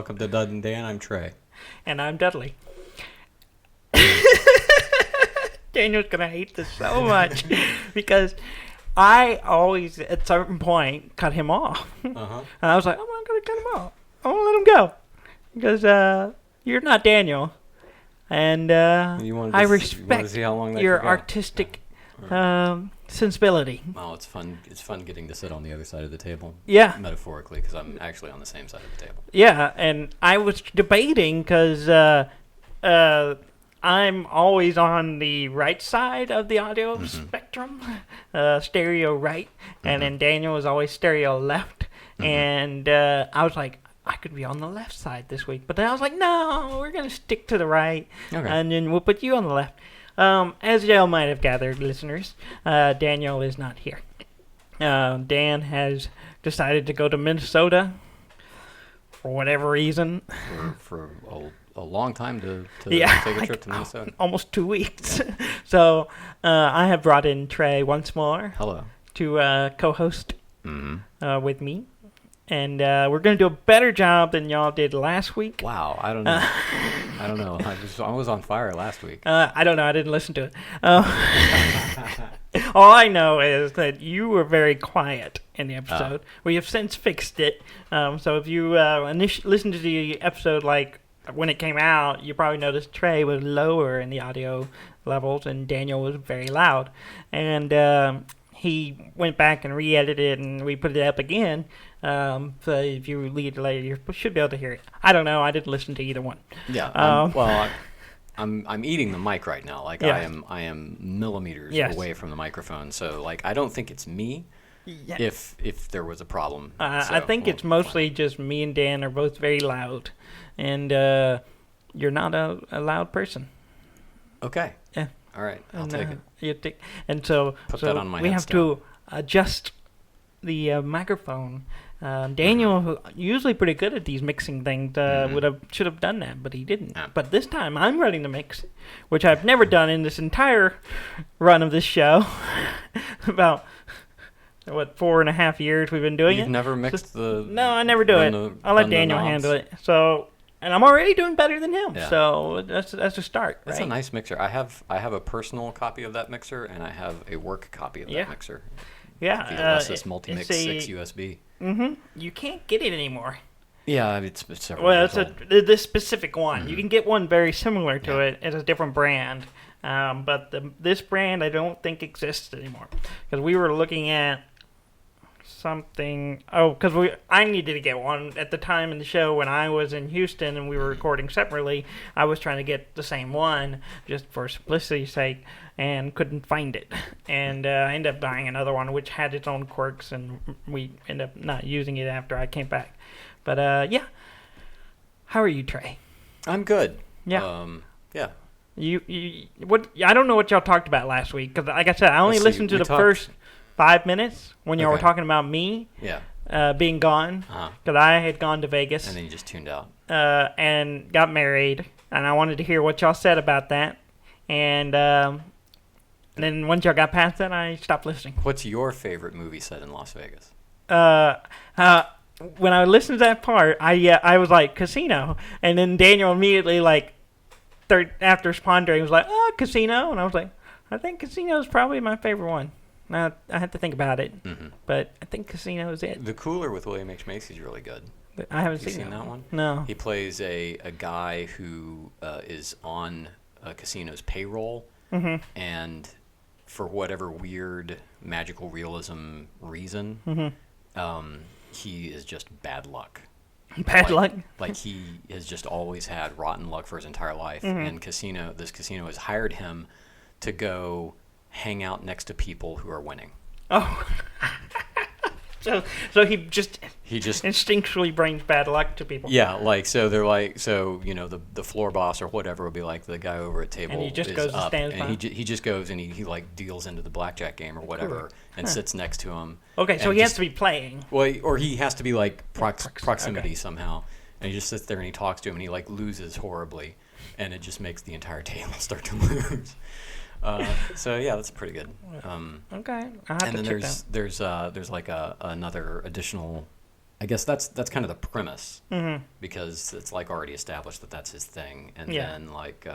welcome to Dud and Dan. I'm Trey. And I'm Dudley. Daniel's going to hate this so much because I always, at a certain point, cut him off. Uh-huh. And I was like, I'm not going to cut him off. I want to let him go. Because you're not Daniel. And I respect your artistic sensibility. Oh, it's fun. It's fun getting to sit on the other side of the table. Yeah. Metaphorically, because I'm actually on the same side of the table. Yeah, and I was debating because I'm always on the right side of the audio spectrum, stereo right, and then Daniel is always stereo left. And I was like, I could be on the left side this week. But then I was like, no, we're going to stick to the right, and then we'll put you on the left. As y'all might have gathered, listeners, Daniel is not here. Dan has decided to go to Minnesota for whatever reason. For a long time to take a trip to Minnesota. Almost 2 weeks. So I have brought in Trey once more. Hello. To co-host with me. And we're going to do a better job than y'all did last week. Wow, I don't know. I don't know. I was on fire last week. I don't know. I didn't listen to it. All I know is that you were very quiet in the episode. We have since fixed it. So if you listened to the episode like when it came out, you probably noticed Trey was lower in the audio levels and Daniel was very loud. And he went back and re-edited it, and we put it up again. So if you read it later, you should be able to hear it. I don't know. I didn't listen to either one. Yeah. I'm eating the mic right now. Like I am millimeters away from the microphone. So like I don't think it's me. Yeah. If there was a problem. I think it's mostly just me and Dan are both very loud, and you're not a loud person. Okay. Yeah. All right. I'll take it. And so Put that on my we have to adjust the microphone. Daniel, who usually pretty good at these mixing things, should have done that, but he didn't. Yeah. But this time I'm running the mix, which I've never done in this entire run of this show. About 4.5 years we've been doing it. You've never mixed No, I never do it. I'll let Daniel handle it. So. And I'm already doing better than him, so that's a start. That's right? a nice mixer. I have a personal copy of that mixer, and I have a work copy of that mixer. Yeah, the Alesis Multimix 6 USB. You can't get it anymore. Yeah, it's several years old. This specific one. You can get one very similar to it. It's a different brand, but this brand I don't think exists anymore because we were looking at something. Because I needed to get one at the time in the show when I was in Houston and we were recording separately. I was trying to get the same one just for simplicity's sake and couldn't find it. And I ended up buying another one which had its own quirks, and we ended up not using it after I came back. But how are you, Trey? I'm good. Yeah. Yeah. What? I don't know what y'all talked about last week because, like I said, I only listened to the first 5 minutes when y'all were talking about me being gone because I had gone to Vegas. And then you just tuned out. And got married, and I wanted to hear what y'all said about that. And then once y'all got past that, I stopped listening. What's your favorite movie set in Las Vegas? When I listened to that part, I was like, Casino. And then Daniel immediately, after pondering, was like, Casino. And I was like, I think Casino is probably my favorite one. Now, I had to think about it, but I think Casino is it. The Cooler with William H. Macy is really good. I haven't seen that one. No. He plays a guy who is on a casino's payroll, and for whatever weird magical realism reason, he is just bad luck. Bad luck? Like he has just always had rotten luck for his entire life, and this casino has hired him to go hang out next to people who are winning. Oh. So he just instinctually brings bad luck to people. Yeah, the floor boss or whatever will be like the guy over at table. And he just is goes up, and stands and by. he just goes and he like deals into the blackjack game or whatever and sits next to him. Okay, so he has to be playing. Well, or he has to be like proximity somehow, and he just sits there and he talks to him and he like loses horribly, and it just makes the entire table start to lose. So yeah, that's pretty good. Okay, I'll have to check that. There's like another additional I guess that's kind of the premise, because it's like already established that that's his thing, and then like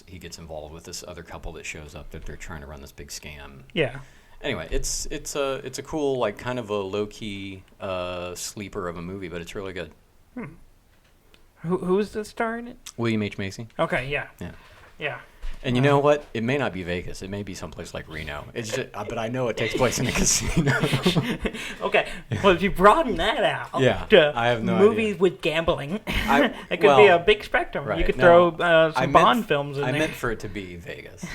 he gets involved with this other couple that shows up that they're trying to run this big scam. Yeah. Anyway, it's a cool, like, kind of a low key sleeper of a movie, but it's really good. Who's the star in it? William H. Macy. Okay. Yeah. Yeah. And you know what? It may not be Vegas. It may be someplace like Reno. It's just, but I know it takes place in a casino. Okay. Well, if you broaden that out I have no movies idea. with gambling, it could be a big spectrum. Right. You could throw some Bond films in there. I meant for it to be Vegas.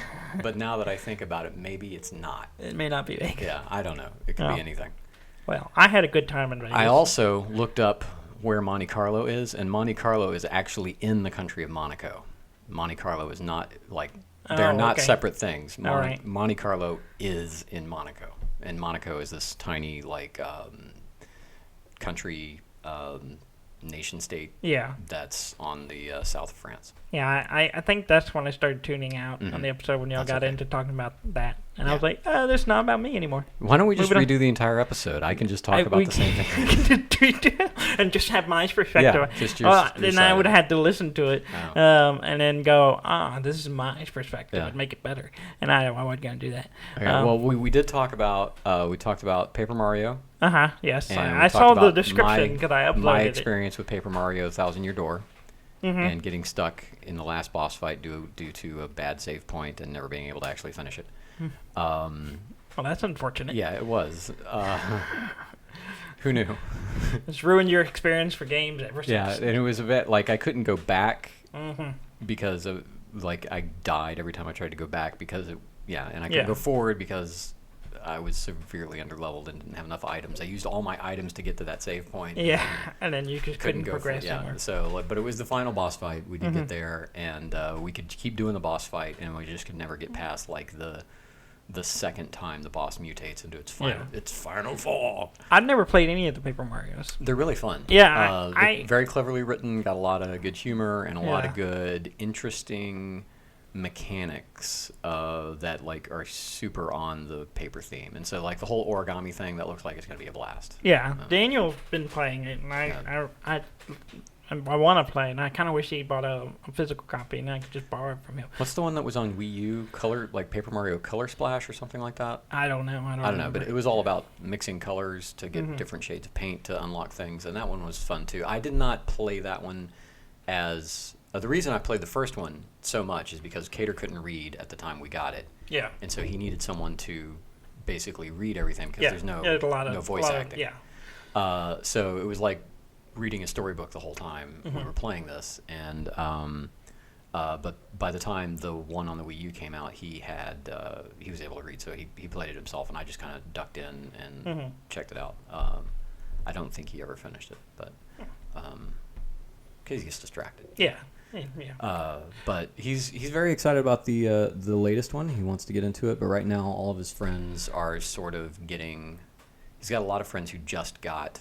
But now that I think about it, maybe it's not. It may not be Vegas. Yeah, I don't know. It could be anything. Well, I had a good time in Vegas. I also looked up where Monte Carlo is, and Monte Carlo is actually in the country of Monaco. Monte Carlo is not, like, they're not separate things. Monte Carlo is in Monaco, and Monaco is this tiny, like, country nation state that's on the south of France. Yeah, I think that's when I started tuning out on the episode when y'all got into talking about that. And I was like, this is not about me anymore. Why don't we just redo the entire episode? I can just talk about the same thing. And just have my perspective. Yeah, just your then I would have had to listen to it and then go, this is my perspective and make it better. And I wasn't going to do that. Okay, well, we did talk about, we talked about Paper Mario. Yes. I saw the description because I uploaded my experience with Paper Mario Thousand Year Door. And getting stuck in the last boss fight due to a bad save point and never being able to actually finish it. Well, that's unfortunate. Yeah, it was. Who knew? It's ruined your experience for games ever since. Yeah, and it was a bit like I couldn't go back because of, like, I died every time I tried to go back because and I couldn't go forward because I was severely underleveled and didn't have enough items. I used all my items to get to that save point. Yeah, and then you just couldn't progress somewhere. So, but it was the final boss fight. We did get there, and we could keep doing the boss fight, and we just could never get past, like, the second time the boss mutates into its final form. I've never played any of the Paper Marios. They're really fun. Yeah, very cleverly written, got a lot of good humor and a lot of good, interesting mechanics that, like, are super on the paper theme, and so, like, the whole origami thing, that looks like it's going to be a blast. Daniel's been playing it, and I want to play, and I kind of wish he bought a physical copy, and I could just borrow it from him. What's the one that was on Wii U? Like Paper Mario Color Splash or something like that? I don't know. I don't know, but it was all about mixing colors to get different shades of paint to unlock things, and that one was fun too. I did not play that one as... the reason I played the first one so much is because Cater couldn't read at the time we got it. Yeah. And so he needed someone to basically read everything because there's no voice acting. So it was like reading a storybook the whole time we were playing this. And but by the time the one on the Wii U came out, he was able to read, so he played it himself, and I just kind of ducked in and checked it out. I don't think he ever finished it, but because he gets distracted. Yeah. But he's very excited about the latest one. He wants to get into it, but right now all of his friends are sort of getting... He's got a lot of friends who just got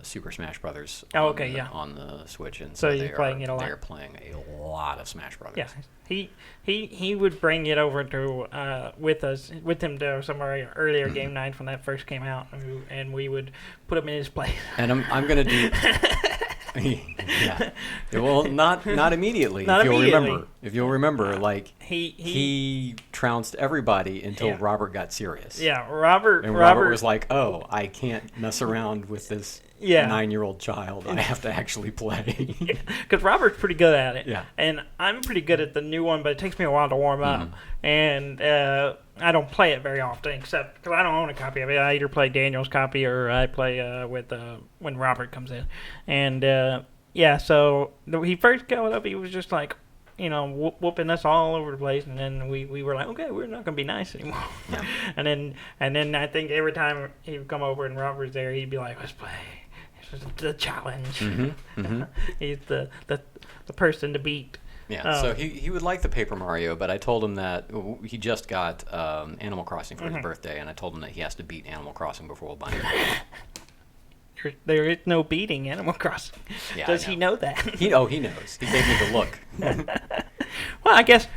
Super Smash Brothers on the Switch, and so you're playing it a lot. They're playing a lot of Smash Brothers. Yeah, he would bring it over to with him to some earlier game nights when that first came out, and we would put him in his place. And I'm gonna do. Well, not immediately. If you'll remember, like he trounced everybody until Robert got serious. Yeah, Robert was like, "Oh, I can't mess around with this 9-year-old child. I have to actually play." Because Robert's pretty good at it. Yeah, and I'm pretty good at the new one, but it takes me a while to warm up, and I don't play it very often, except because I don't own a copy of it. I either play Daniel's copy or I play with when Robert comes in. And, so he first got up, he was just like, whooping us all over the place. And then we were like, okay, we're not going to be nice anymore. Yeah. and then I think every time he would come over and Robert's there, he'd be like, let's play. This is the challenge. He's the person to beat. Yeah, so he would like the Paper Mario, but I told him that he just got Animal Crossing for his birthday, and I told him that he has to beat Animal Crossing before we'll buy it. There is no beating Animal Crossing. Yeah, does he know that? He knows. He gave me the look. Well, I guess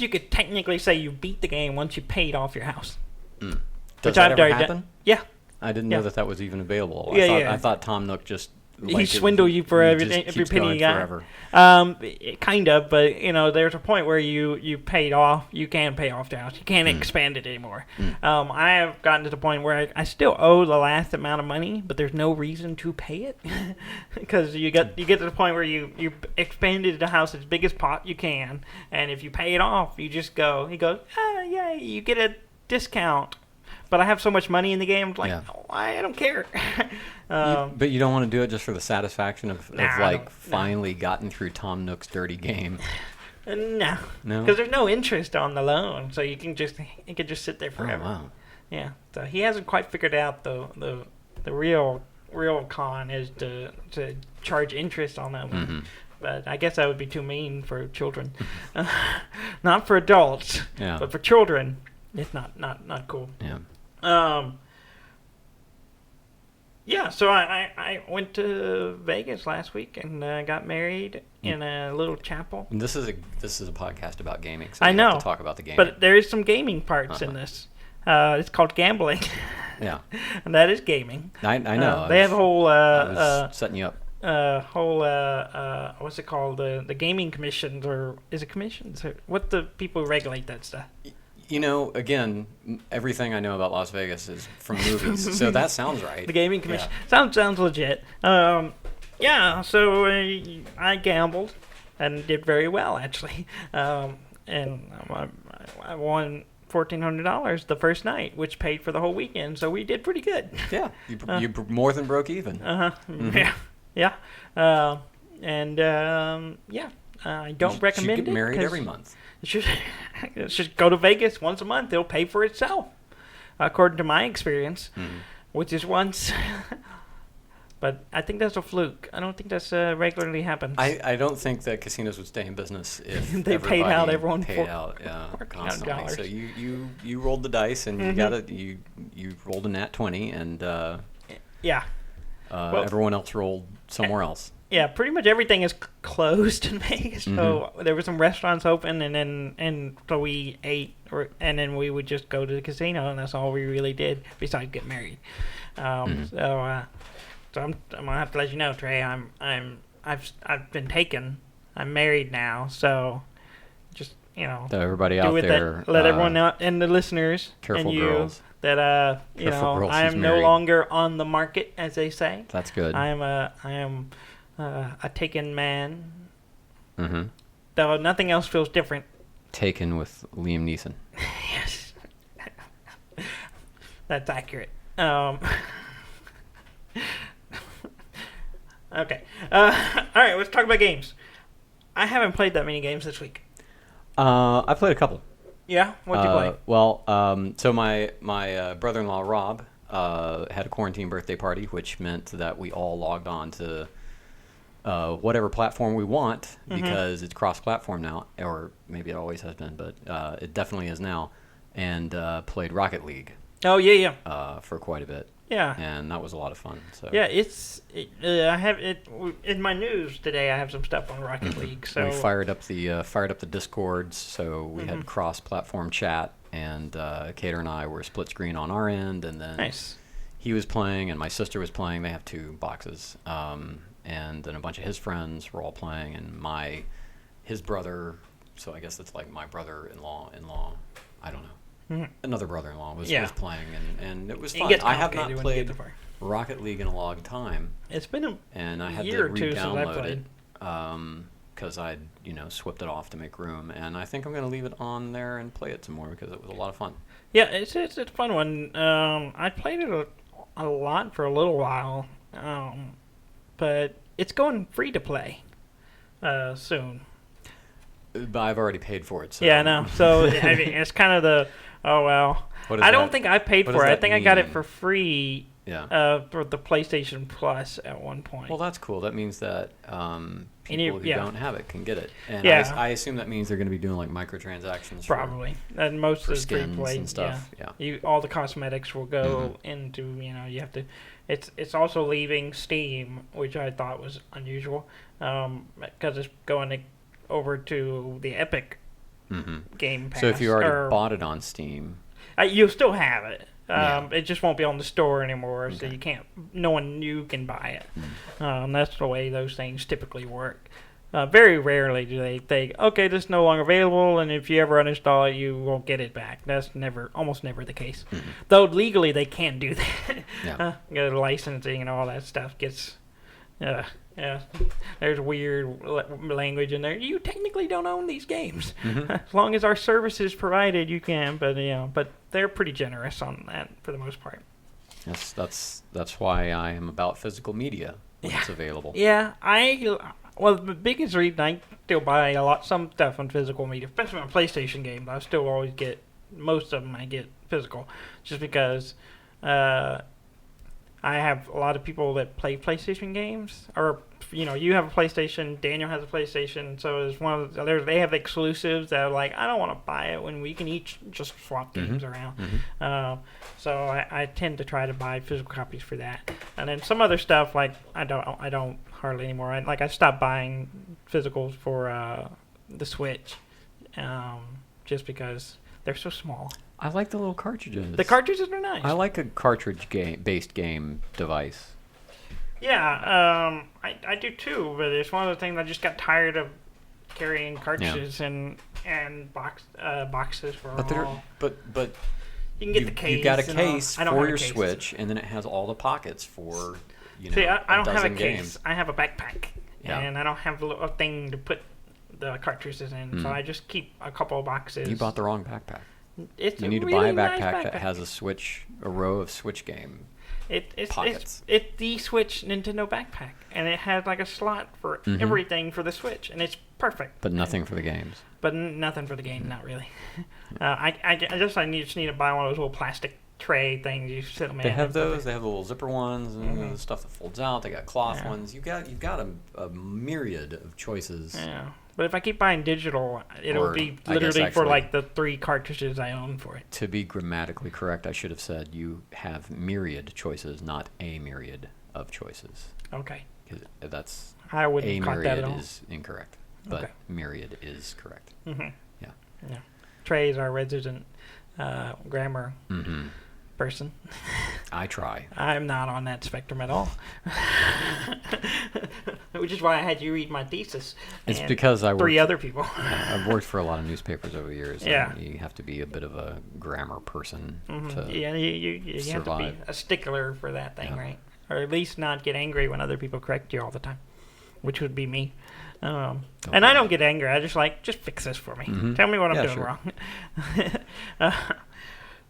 you could technically say you beat the game once you paid off your house. Does that ever happen? Yeah. I didn't know that was even available. I thought Tom Nook just he swindled you for every penny you got. Forever. Kind of, but there's a point where you paid off. You can pay off the house. You can't expand it anymore. I have gotten to the point where I still owe the last amount of money, but there's no reason to pay it because you get to the point where you expanded the house as big as pot you can, and if you pay it off, you just go. He goes, yay! You get a discount. But I have so much money in the game, I don't care. But you don't want to do it just for the satisfaction of finally gotten through Tom Nook's dirty game. No, because there's no interest on the loan, so it can just sit there forever. Oh, wow. Yeah, so he hasn't quite figured out the real con is to charge interest on that one. Mm-hmm. But I guess that would be too mean for children, not for adults, but for children, it's not cool. Yeah. So I went to Vegas last week and got married in a little chapel. And this is a podcast about gaming, so I know. Have to talk about the game. But there is some gaming parts in this. It's called gambling. Yeah. And that is gaming. I know. They have a whole I was setting you up. What's it called? The gaming commissions, or is it commissions? Or what the people who regulate that stuff? Again, everything I know about Las Vegas is from movies, so that sounds right. The gaming commission sounds legit. So I gambled and did very well actually, and I won $1,400 the first night, which paid for the whole weekend. So we did pretty good. Yeah, you more than broke even. Mm-hmm. Yeah. I don't recommend it. You get married every month. Just go to Vegas once a month. It'll pay for itself, according to my experience, which is once. But I think that's a fluke. I don't think that's regularly happens. I don't think that casinos would stay in business if they paid out everyone constantly. So you rolled the dice and you rolled a nat 20 and everyone else rolled somewhere else. Yeah, pretty much everything is closed in Vegas. So there were some restaurants open, so we ate, and then we would just go to the casino, and that's all we really did besides get married. So I'm gonna have to let you know, Trey. I've been taken. I'm married now, so just so everybody out there, let everyone know, and the listeners, careful and you, girls. that I am no longer on the market, as they say. That's good. I am a taken man. Mm-hmm. Though nothing else feels different. Taken with Liam Neeson. Yes. That's accurate. Okay. All right, let's talk about games. I haven't played that many games this week. I played a couple. Yeah? What'd you play? Well, so my brother-in-law, Rob, had a quarantine birthday party, which meant that we all logged on to whatever platform we want, because it's cross-platform now, or maybe it always has been, but it definitely is now, and played Rocket League. Oh, yeah. For quite a bit. Yeah. And that was a lot of fun. So. Yeah, I have it in my news today. I have some stuff on Rocket League. So we fired up the Discords, so we had cross-platform chat, and Cater and I were split screen on our end, and then nice. He was playing and my sister was playing. They have 2 boxes, and then a bunch of his friends were all playing, and his brother. So I guess that's like my brother-in-law. I don't know. Another brother-in-law was playing, and it was fun. I have not played Rocket League in a long time. It's been I had year to or two since I re-download played. it because I'd swept it off to make room, and I think I'm going to leave it on there and play it some more because it was a lot of fun. Yeah, it's a fun one. I played it a lot for a little while, but it's going free to play soon. But I've already paid for it. So. Yeah, I know. So I mean, it's kind of the I don't think I paid for it. I think I got it for free. Yeah. For the PlayStation Plus at one point. Well, that's cool. That means that people who don't have it can get it. And I assume that means they're going to be doing like microtransactions. Probably. And most of the skins free play and stuff. Yeah. All the cosmetics will go into, you have to. It's also leaving Steam, which I thought was unusual, because it's going over to the Epic Game Pass. So if you already bought it on Steam, you'll still have it. It just won't be on the store anymore, so Okay. you can't. No one new can buy it. That's the way those things typically work. Very rarely do they think, okay, this is no longer available, and if you ever uninstall it, you won't get it back. That's almost never the case. Though legally they can do that. Yeah. The licensing and all that stuff gets. Yeah, there's weird language in there. You technically don't own these games. As long as our service is provided, you can. But they're pretty generous on that for the most part. Yes, that's why I am about physical media when it's available. Yeah, well, the biggest reason I still buy some stuff on physical media, especially on PlayStation games. I still always get most of them. I get physical, just because I have a lot of people that play PlayStation games, or you have a PlayStation, Daniel has a PlayStation, so it's one of they have exclusives that are like, I don't want to buy it when we can each just swap games around. So I tend to try to buy physical copies for that, and then some other stuff like I don't hardly anymore. I stopped buying physicals for the Switch, just because they're so small. I like the little cartridges. The cartridges are nice. I like a cartridge-based game device. Yeah, I do too, but it's one of the things I just got tired of carrying cartridges and boxes for all. But you can get the case. You got a case for for your Switch, and then it has all the pockets for See, I don't have a dozen case. games. I have a backpack, Yeah. and I don't have a thing to put the cartridges in, so I just keep a couple of boxes. You bought the wrong backpack. It's You need to really buy a nice backpack that has a row of Switch game. It's the Switch Nintendo backpack, and it has like a slot for everything for the Switch, and it's perfect. But nothing for the games. But nothing for the game, not really. I just need to buy one of those little plastic tray things you sit them in. They have those. They have the little zipper ones and the stuff that folds out. They got cloth ones. You've got a myriad of choices. Yeah. But if I keep buying digital, it'll be literally for like the 3 cartridges I own for it. To be grammatically correct, I should have said you have myriad choices, not a myriad of choices. Okay. That's I wouldn't have caught that at all. A myriad is incorrect, but myriad is correct. Mm-hmm. Yeah. Trey is our resident grammar person. I try. I'm not on that spectrum at all. Which is why I had you read my thesis. It's because I worked, 3 other people. I've worked for a lot of newspapers over the years. Yeah. And you have to be a bit of a grammar person to you have to be a stickler for that thing, right? Or at least not get angry when other people correct you all the time, which would be me. And I don't get angry. I just fix this for me. Tell me what I'm doing wrong.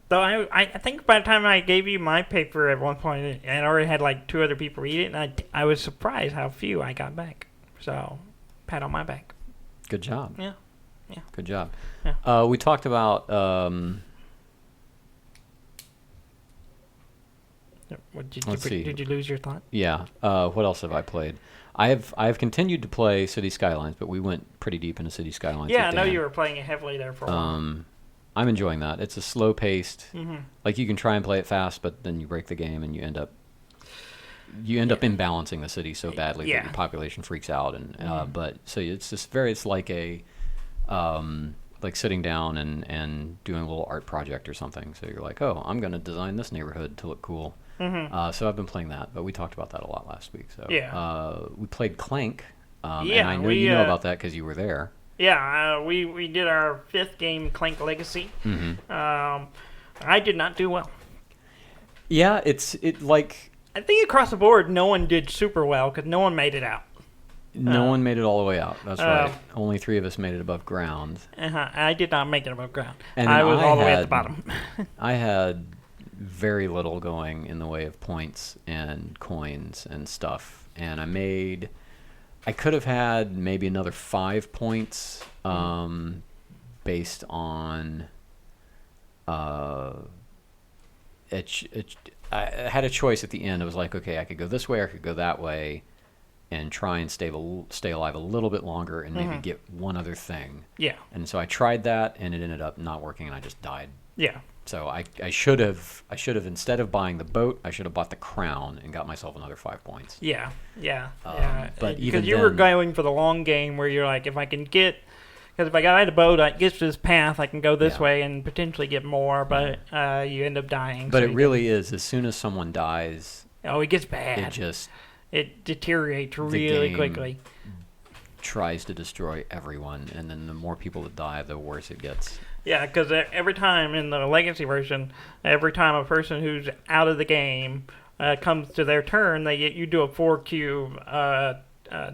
Though I think by the time I gave you my paper at one point, I already had like 2 other people read it, and I was surprised how few I got back. So, pat on my back. Good job. Yeah. Good job. Yeah. We talked about Did you lose your thought? Yeah. What else have I played? I have continued to play City Skylines, but we went pretty deep into City Skylines. Yeah, I know you were playing it heavily there for a while. I'm enjoying that. It's a slow-paced. Like you can try and play it fast, but then you break the game and you end up imbalancing the city so badly that your population freaks out. And but so it's just it's like a like sitting down and doing a little art project or something. So you're like, oh, I'm going to design this neighborhood to look cool. So I've been playing that, but we talked about that a lot last week. So we played Clank, and I know you know about that because you were there. Yeah, we did our 5th game, Clank Legacy. I did not do well. Yeah, I think across the board, no one did super well because no one made it out. No one made it all the way out. That's right. Only 3 of us made it above ground. I did not make it above ground. And I was all the way at the bottom. I had very little going in the way of points and coins and stuff, and I could have had maybe another 5 points based on I had a choice at the end. It was like, okay, I could go this way or I could go that way and try and stay alive a little bit longer and maybe get one other thing. Yeah. And so I tried that and it ended up not working and I just died. Yeah. So I should have instead of buying the boat, I should have bought the crown and got myself another 5 points. Yeah. But even because you were going for the long game where you're like, if I can get Because if I guide a boat, it gets to this path, I can go this Yeah. way and potentially get more, but you end up dying. But so it really is, as soon as someone dies, it gets bad. It deteriorates really quickly. Tries to destroy everyone, and then the more people that die, the worse it gets. Yeah, because every time in the Legacy version, every time a person who's out of the game comes to their turn, you do a 4-cube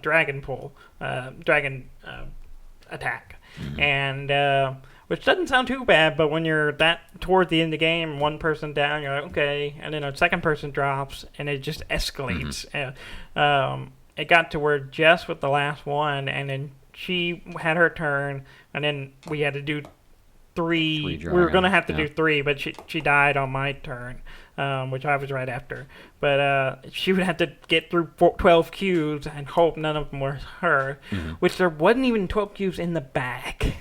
dragon attack, and which doesn't sound too bad, but when you're that toward the end of the game, one person down, you're like, okay, and then a second person drops, and it just escalates. It got to where Jess was the last one, and then she had her turn, and then we had to do three. We were going to have to do 3, but she died on my turn, which I was right after. But she would have to get through 12 cubes and hope none of them were her, which there wasn't even 12 cubes in the back.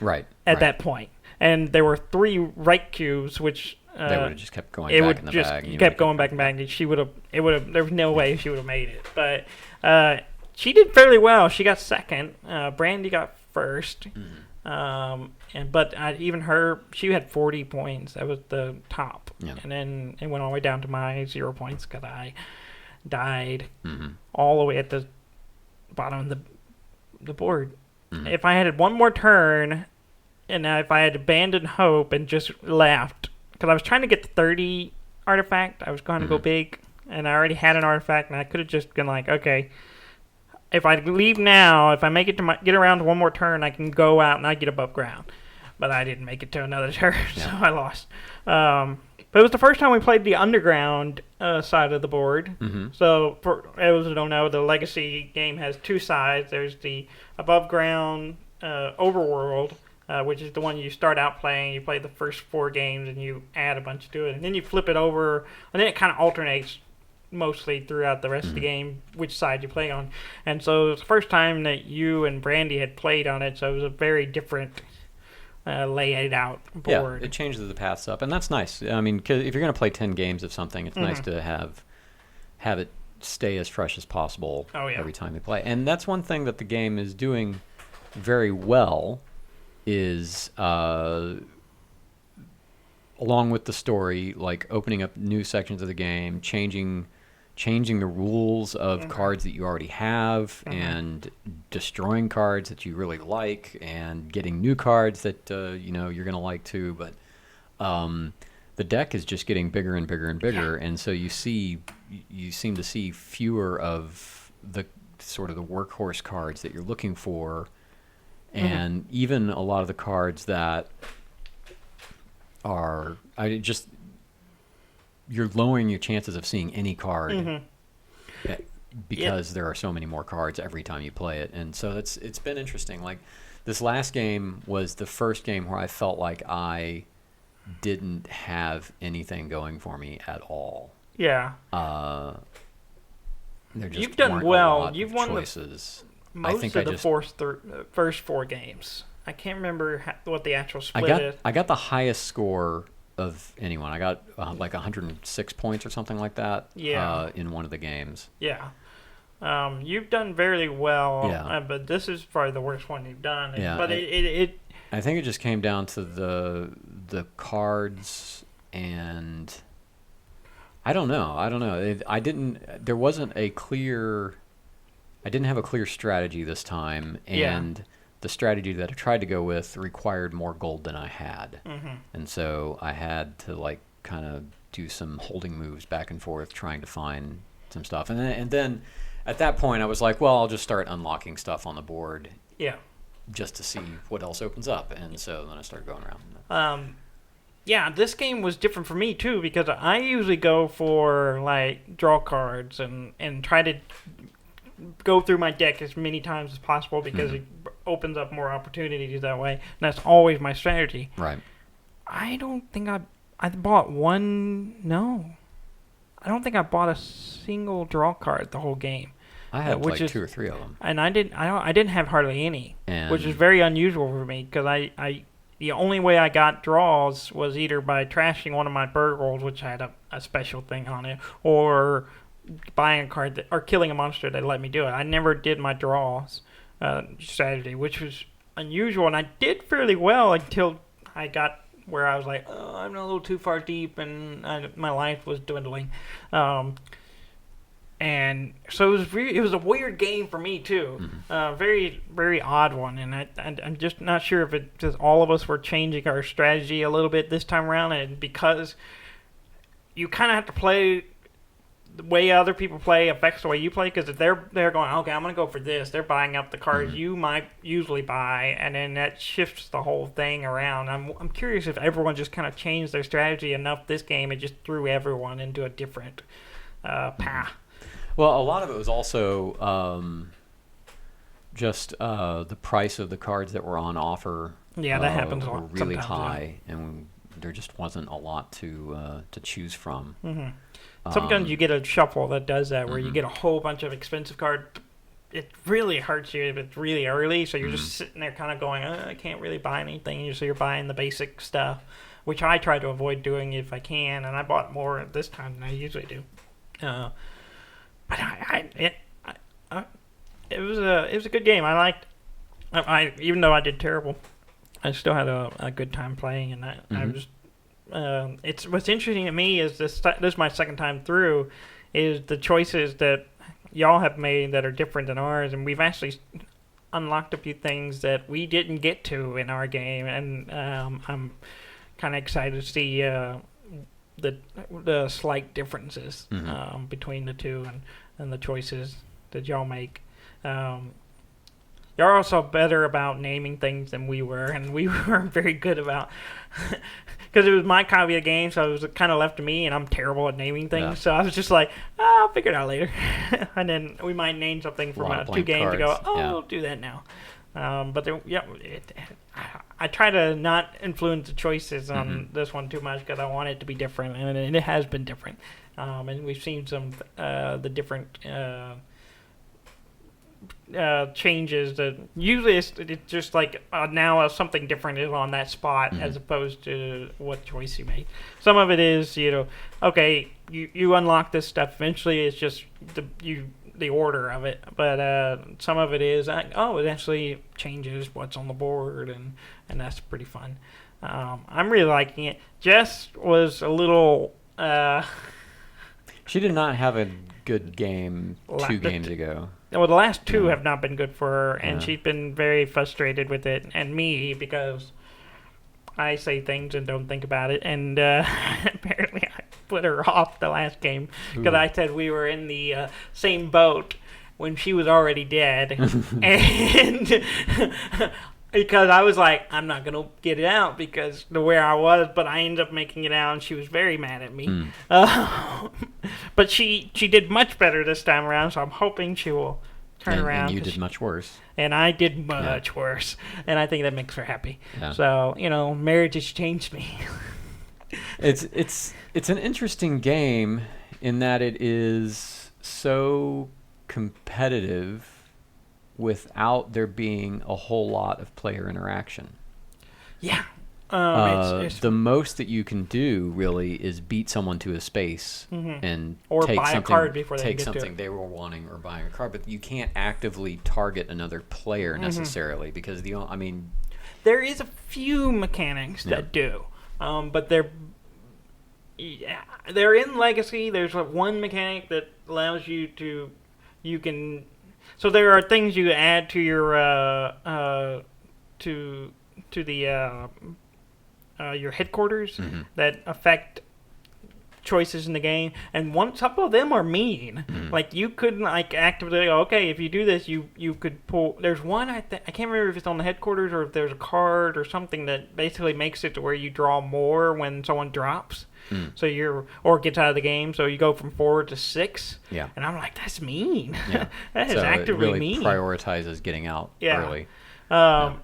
Right. At that point. And there were 3 right cubes, which... they would have just kept going back in the bag. It would just kept going back and back. There was no way she would have made it. But she did fairly well. She got second. Brandy got first. But even her, she had 40 points. That was the top. Yeah. And then it went all the way down to my 0 points because I died all the way at the bottom of the board. If I had one more turn, and if I had abandoned hope and just left, because I was trying to get the 30 artifact, I was going to go big, and I already had an artifact, and I could have just been like, okay, if I leave now, if I make it to get around to one more turn, I can go out and I get above ground. But I didn't make it to another turn, so I lost. But it was the first time we played the underground side of the board. So, for those who don't know, the Legacy game has 2 sides. There's the above ground overworld, which is the one you start out playing. You play the first 4 games and you add a bunch to it. And then you flip it over, and then it kind of alternates mostly throughout the rest of the game which side you play on. And so it was the first time that you and Brandy had played on it, so it was a very different laid out board. Yeah, it changes the paths up, and that's nice. I mean, 'cause if you're going to play 10 games of something, it's nice to have it stay as fresh as possible every time you play. And that's one thing that the game is doing very well is along with the story, like opening up new sections of the game, changing the rules of cards that you already have, and destroying cards that you really like, and getting new cards that you're going to like too. But the deck is just getting bigger and bigger and bigger, and so you seem to see fewer of the sort of the workhorse cards that you're looking for, and even a lot of the cards that are you're lowering your chances of seeing any card because there are so many more cards every time you play it. And so it's been interesting. Like, this last game was the first game where I felt like I didn't have anything going for me at all. Yeah. You've done well. You've won choices. Most of the first 4 games. I can't remember what the actual split is. I got the highest score of anyone. I got like 106 points or something like that. In one of the games. Yeah. You've done very well. But this is probably the worst one you've done. Yeah. But I think it just came down to the cards, and I don't know. I didn't have a clear strategy this time, and the strategy that I tried to go with required more gold than I had. And so I had to kind of do some holding moves back and forth, trying to find some stuff. And then at that point I was like, well, I'll just start unlocking stuff on the board. Yeah. Just to see what else opens up. And so then I started going around. This game was different for me too, because I usually go for draw cards and try to go through my deck as many times as possible, because it opens up more opportunities that way. And that's always my strategy. Right. I don't think I bought one. No, I don't think I bought a single draw card the whole game. I had 2 or 3 of them, and I didn't have hardly any, which is very unusual for me, because the only way I got draws was either by trashing one of my burgles, which had a special thing on it, or buying a card or killing a monster that let me do it. I never did my draws strategy, which was unusual, and I did fairly well until I got where I was like, oh, I'm a little too far deep, and my life was dwindling. And so it was a weird game for me too, very very odd one, and I'm just not sure if it just all of us were changing our strategy a little bit this time around, and because you kind of have to play the way other people play affects the way you play, because if they're going, okay, I'm gonna go for this, they're buying up the cards you might usually buy, and then that shifts the whole thing around. I'm curious if everyone just kind of changed their strategy enough this game and just threw everyone into a different path. Well, a lot of it was also just the price of the cards that were on offer. Yeah, that happens a were lot. really high, and there just wasn't a lot to choose from. Sometimes you get a shuffle that does that, where you get a whole bunch of expensive cards. It really hurts you if it's really early, so you're just sitting there kind of going, I can't really buy anything. So you're buying the basic stuff, which I try to avoid doing if I can, and I bought more this time than I usually do. But it was a good game. I liked. Even though I did terrible, I still had a good time playing, and I was. It's what's interesting to me is this is my second time through, is the choices that y'all have made that are different than ours, and we've actually unlocked a few things that we didn't get to in our game, and I'm kind of excited to see the slight differences between the two and the choices that y'all make. Y'all are also better about naming things than we were, and we weren't very good about, because it was my copy of the game, so it was kind of left to me, and I'm terrible at naming things. Yeah. So I was just like, I'll figure it out later. And then we might name something from two games and go, we'll do that now. But I try to not influence the choices on this one too much, because I want it to be different, and it has been different. And we've seen some the different changes that usually it's just like now something different is on that spot as opposed to what choice you made. Some of it is, okay, you unlock this stuff eventually. It's just the order of it, but some of it is it actually changes what's on the board, and that's pretty fun. I'm really liking it. Jess was a little she did not have a good game two games ago. Well, the last two have not been good for her, and she's been very frustrated with it, and me, because I say things and don't think about it, and apparently I put her off the last game, because I said we were in the same boat when she was already dead, and because I was like, I'm not going to get it out because the way I was, but I ended up making it out, and she was very mad at me. But she did much better this time around, so I'm hoping she will turn around. And you did much worse. And I did much worse, and I think that makes her happy. Yeah. So, marriage has changed me. It's an interesting game in that it is so competitive without there being a whole lot of player interaction. Yeah. The most that you can do really is beat someone to a space and or take buy a card before they take something they were wanting or buying a card, but you can't actively target another player necessarily because there is a few mechanics that do, but they're in Legacy. There's one mechanic that allows you can. So there are things you add to your your headquarters that affect choices in the game, and some of them are mean. Like you couldn't actively go, okay, if you do this, you could pull. There's one I can't remember if it's on the headquarters or if there's a card or something that basically makes it to where you draw more when someone drops. So or gets out of the game, so you go from 4 to 6. Yeah, and I'm like, that's mean. Yeah, that is actively it really mean. Prioritizes getting out early. And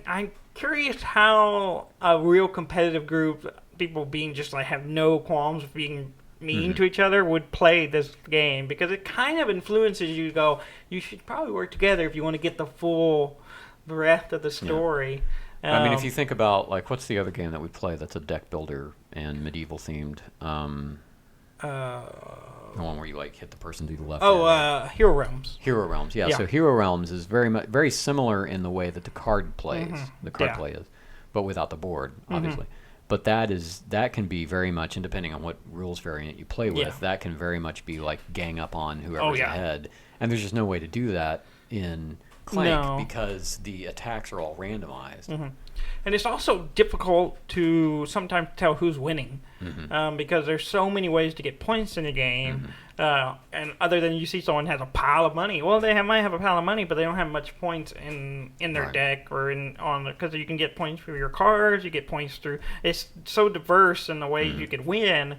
I'm curious how a real competitive group, people being just like have no qualms of being mean to each other, would play this game, because it kind of influences you to go, you should probably work together if you want to get the full breadth of the story. Yeah. If you think about, what's the other game that we play that's a deck builder and medieval themed? The one where you like hit the person to the left. Hero Realms. Hero Realms, yeah. So Hero Realms is very similar in the way that the card plays, the card play is, but without the board, obviously. But that can be very much, and depending on what rules variant you play with, that can very much be like gang up on whoever's ahead. And there's just no way to do that in Clank because the attacks are all randomized. And it's also difficult to sometimes tell who's winning because there's so many ways to get points in the game. And other than you see someone has a pile of money, well, might have a pile of money, but they don't have much points in their deck or because you can get points for your cards, you get points through. It's so diverse in the ways you could win.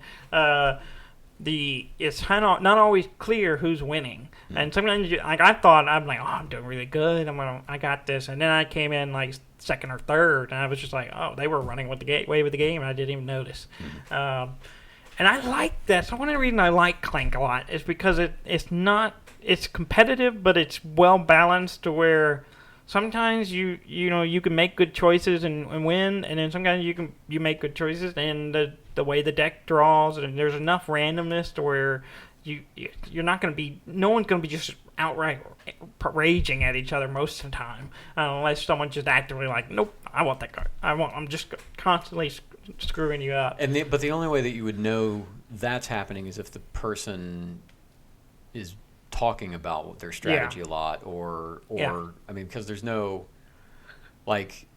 It's kind of not always clear who's winning, and sometimes I thought I'm like, oh, I'm doing really good. I got this, and then I came in like second or third, and I was just like, oh, they were running with the way with the game, and I didn't even notice. And I like that. So one of the reasons I like Clank a lot is because it's competitive, but it's well balanced to where sometimes you can make good choices and win, and then sometimes you make good choices and the way the deck draws, and there's enough randomness to where you're not going to be, no one's going to be just outright raging at each other most of the time, unless someone's just actively like, nope, I want that card. I'm just constantly screwing you up. But the only way that you would know that's happening is if the person is talking about their strategy a lot, or I mean, because there's no, like,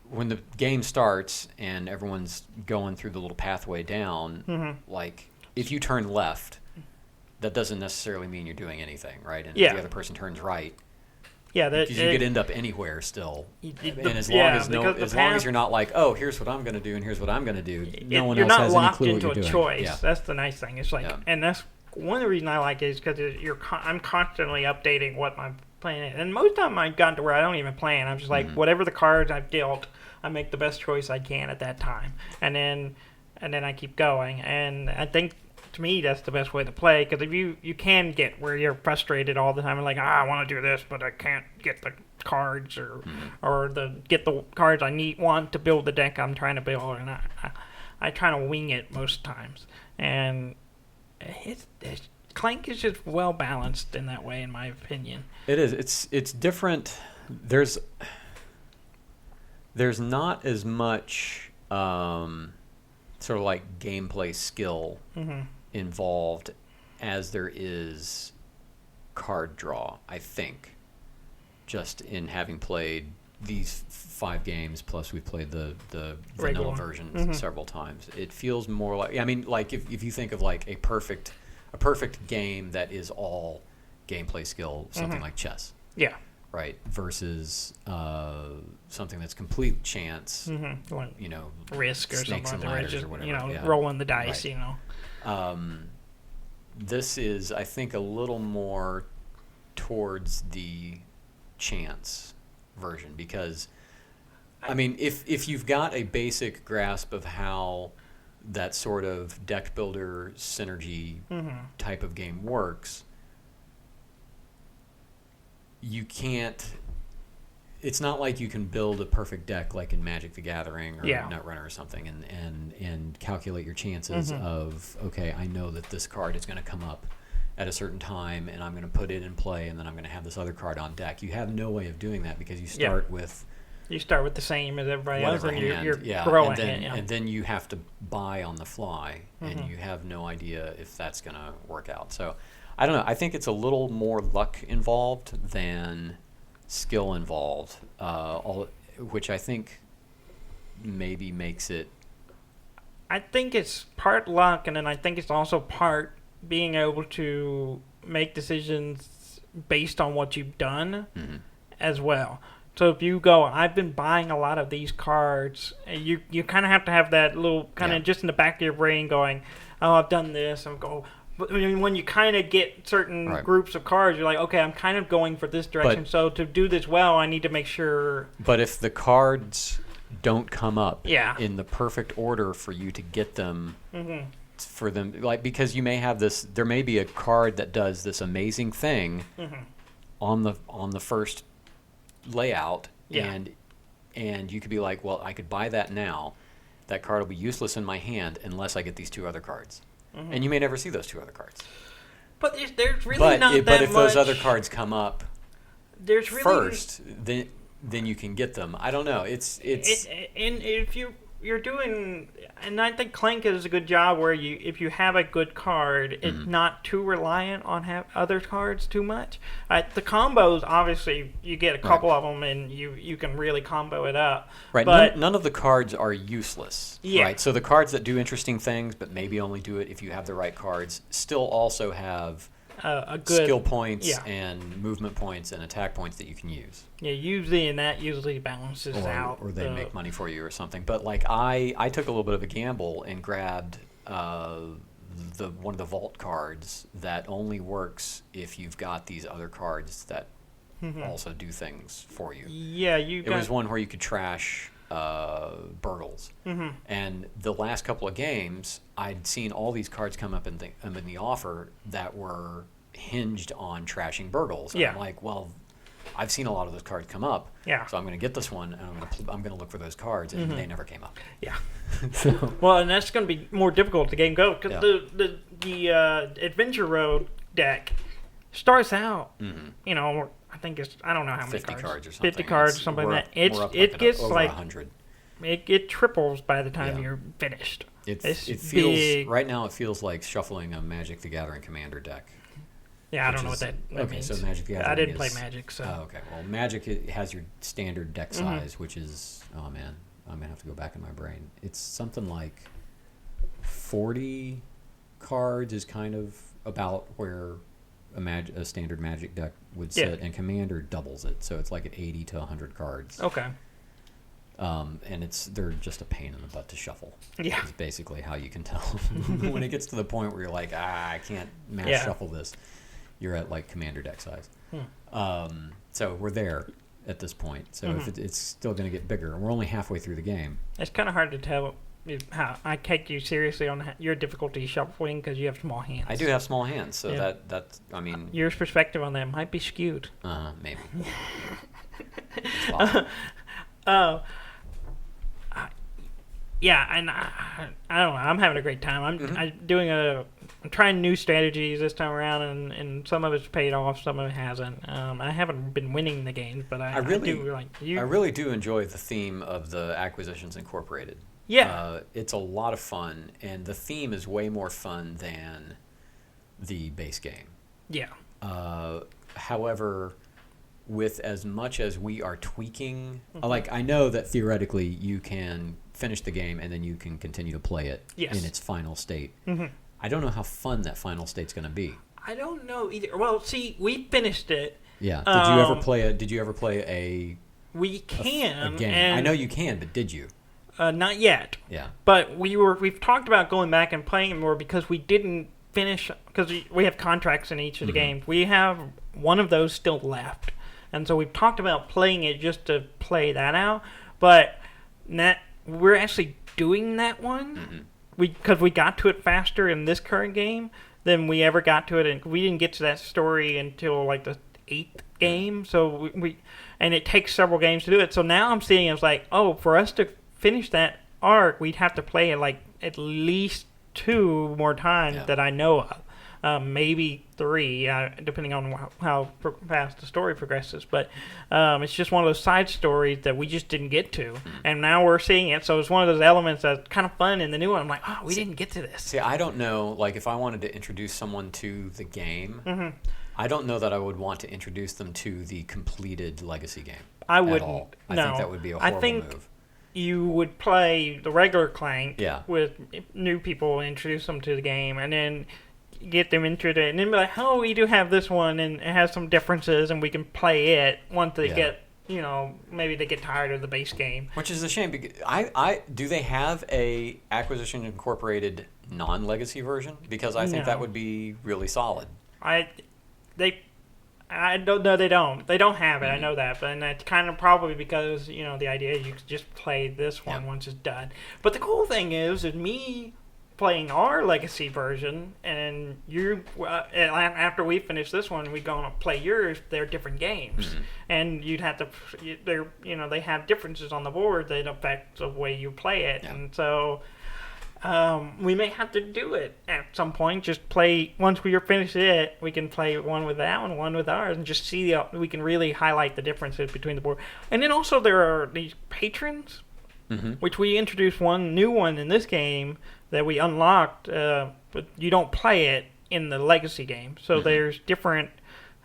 when the game starts and everyone's going through the little pathway down, like, if you turn left, that doesn't necessarily mean you're doing anything, right? And if the other person turns right, because you could end up anywhere still. And as long as you're not like, oh, here's what I'm going to do and here's what I'm going to do, no one else has any clue what you're doing. You're not locked into a choice. Yeah. That's the nice thing. It's like, and that's one of the reasons I like it is because I'm constantly updating what I'm playing. And most of the time I've gotten to where I don't even plan. I'm just like, whatever the cards I've dealt, I make the best choice I can at that time. And then I keep going. And I think, to me, that's the best way to play, because if you can get where you're frustrated all the time and like, I want to do this, but I can't get the cards or get the cards I want to build the deck I'm trying to build, and I try to wing it most times. And Clank is just well balanced in that way, in my opinion. It is. It's different. There's not as much sort of like gameplay skill involved as there is card draw, I think, just in having played these 5 games, plus we've played the vanilla version several times. It feels more like, I mean, like if you think of like a perfect game that is all gameplay skill, something like chess. Yeah. Right, versus something that's complete chance, like, risk or snakes something, and ladders or whatever. Rolling the dice, This is, I think, a little more towards the chance version, because, I mean, if you've got a basic grasp of how that sort of deck builder synergy type of game works, you can't. It's not like you can build a perfect deck like in Magic the Gathering or Netrunner or something, and calculate your chances of, okay, I know that this card is going to come up at a certain time, and I'm going to put it in play, and then I'm going to have this other card on deck. You have no way of doing that, because you start with. You start with the same as everybody else, and you're growing and then you have to buy on the fly, and you have no idea if that's going to work out. So, I don't know. I think it's a little more luck involved than skill involved, which I think maybe makes it. I think it's part luck, and then I think it's also part being able to make decisions based on what you've done as well. So if you go, I've been buying a lot of these cards, you kind of have to have that little kind of just in the back of your brain going, oh, I've done this, and go. But I mean, when you kind of get certain groups of cards, you're like, okay, I'm kind of going for this direction. So to do this well, I need to make sure. But if the cards don't come up in the perfect order for you to get them, for them, like, because you may have this, there may be a card that does this amazing thing on the first layout, and you could be like, well, I could buy that now. That card will be useless in my hand unless I get these 2 other cards. and you may never see those 2 other cards. But there's really not that much. But if those other cards come up there's really, first, then you can get them. I don't know. It's and if you're doing, and I think Clank does a good job where if you have a good card, it's not too reliant on other cards too much. The combos, obviously, you get a couple of them and you can really combo it up. Right. But none of the cards are useless. Yeah. Right. So the cards that do interesting things, but maybe only do it if you have the right cards, still also have a good skill points and movement points and attack points that you can use. Yeah, and that usually balances out. Or they make money for you or something. But like I took a little bit of a gamble and grabbed one of the vault cards that only works if you've got these other cards that also do things for you. Yeah, it was one where you could trash Burgles. And the last couple of games, I'd seen all these cards come up in the offer that were hinged on trashing Burgles. And I'm like, well, I've seen a lot of those cards come up, so I'm going to get this one, and I'm going to look for those cards, and they never came up. Yeah. Well, and that's going to be more difficult to game go, because the Adventure Road deck starts out, I think it's, I don't know how many 50 cards or something. 50 cards or something like that. It gets over like 100. It triples by the time you're finished. It feels right now. It feels like shuffling a Magic the Gathering Commander deck. Yeah, I don't know what that means. So Magic the Gathering. I didn't play Magic, so. Oh, okay. Well, Magic it has your standard deck size, which is I'm gonna have to go back in my brain. It's something like 40 cards is kind of about where a standard Magic deck would sit, and Commander doubles it, so it's like at 80 to 100 cards. Okay. And they're just a pain in the butt to shuffle. Yeah. Is basically how you can tell. When it gets to the point where you're like, I can't shuffle this, you're at like Commander deck size. So we're there at this point. So if it's still going to get bigger, and we're only halfway through the game. It's kind of hard to tell how I take you seriously on your difficulty shuffling because you have small hands. I do have small hands, so that I mean, your perspective on that might be skewed. Maybe. Yeah, and I don't know. I'm having a great time. I'm trying new strategies this time around, and some of it's paid off, some of it hasn't. I haven't been winning the games, but I do like you. I really do enjoy the theme of the Acquisitions Incorporated. Yeah, it's a lot of fun, and the theme is way more fun than the base game. Yeah. However, with as much as we are tweaking, like I know that theoretically you can finish the game and then you can continue to play it in its final state. I don't know how fun that final state's going to be. I don't know either. Well, see, we finished it. Yeah. Did you ever play a? We can. A game? I know you can, but did you? Not yet. Yeah. But we've talked about going back and playing more because we didn't finish, because we have contracts in each of the games. We have one of those still left. And so we've talked about playing it just to play that out, but we're actually doing that one because we got to it faster in this current game than we ever got to it, and we didn't get to that story until like the 8th game. So and it takes several games to do it. So now I'm seeing it's like, for us to finish that arc, we'd have to play it like at least 2 more times that I know of. Maybe 3, depending on how fast the story progresses. But it's just one of those side stories that we just didn't get to. And now we're seeing it, so it's one of those elements that's kind of fun in the new one. I'm like, we didn't get to this. See, I don't know, like if I wanted to introduce someone to the game, I don't know that I would want to introduce them to the completed Legacy game. I wouldn't. All. I think that would be a horrible move. You would play the regular Clank with new people and introduce them to the game, and then get them into it, and then be like, we do have this one, and it has some differences, and we can play it once they get, maybe they get tired of the base game. Which is a shame, because do they have a Acquisition Incorporated non-Legacy version? Because I think that would be really solid. I don't know. They don't have it. I know that, but that's kind of probably because the idea is you could just play this one once it's done. But the cool thing is me playing our Legacy version, and you after we finish this one, we're gonna play yours. They're different games, and you'd have to. They have differences on the board that affect the way you play it, and so. We may have to do it at some point. Just play once we finish it. We can play one with that one with ours, and just see. We can really highlight the differences between the board. And then also there are these patrons, which we introduced one new one in this game that we unlocked, but you don't play it in the legacy game. So there's different.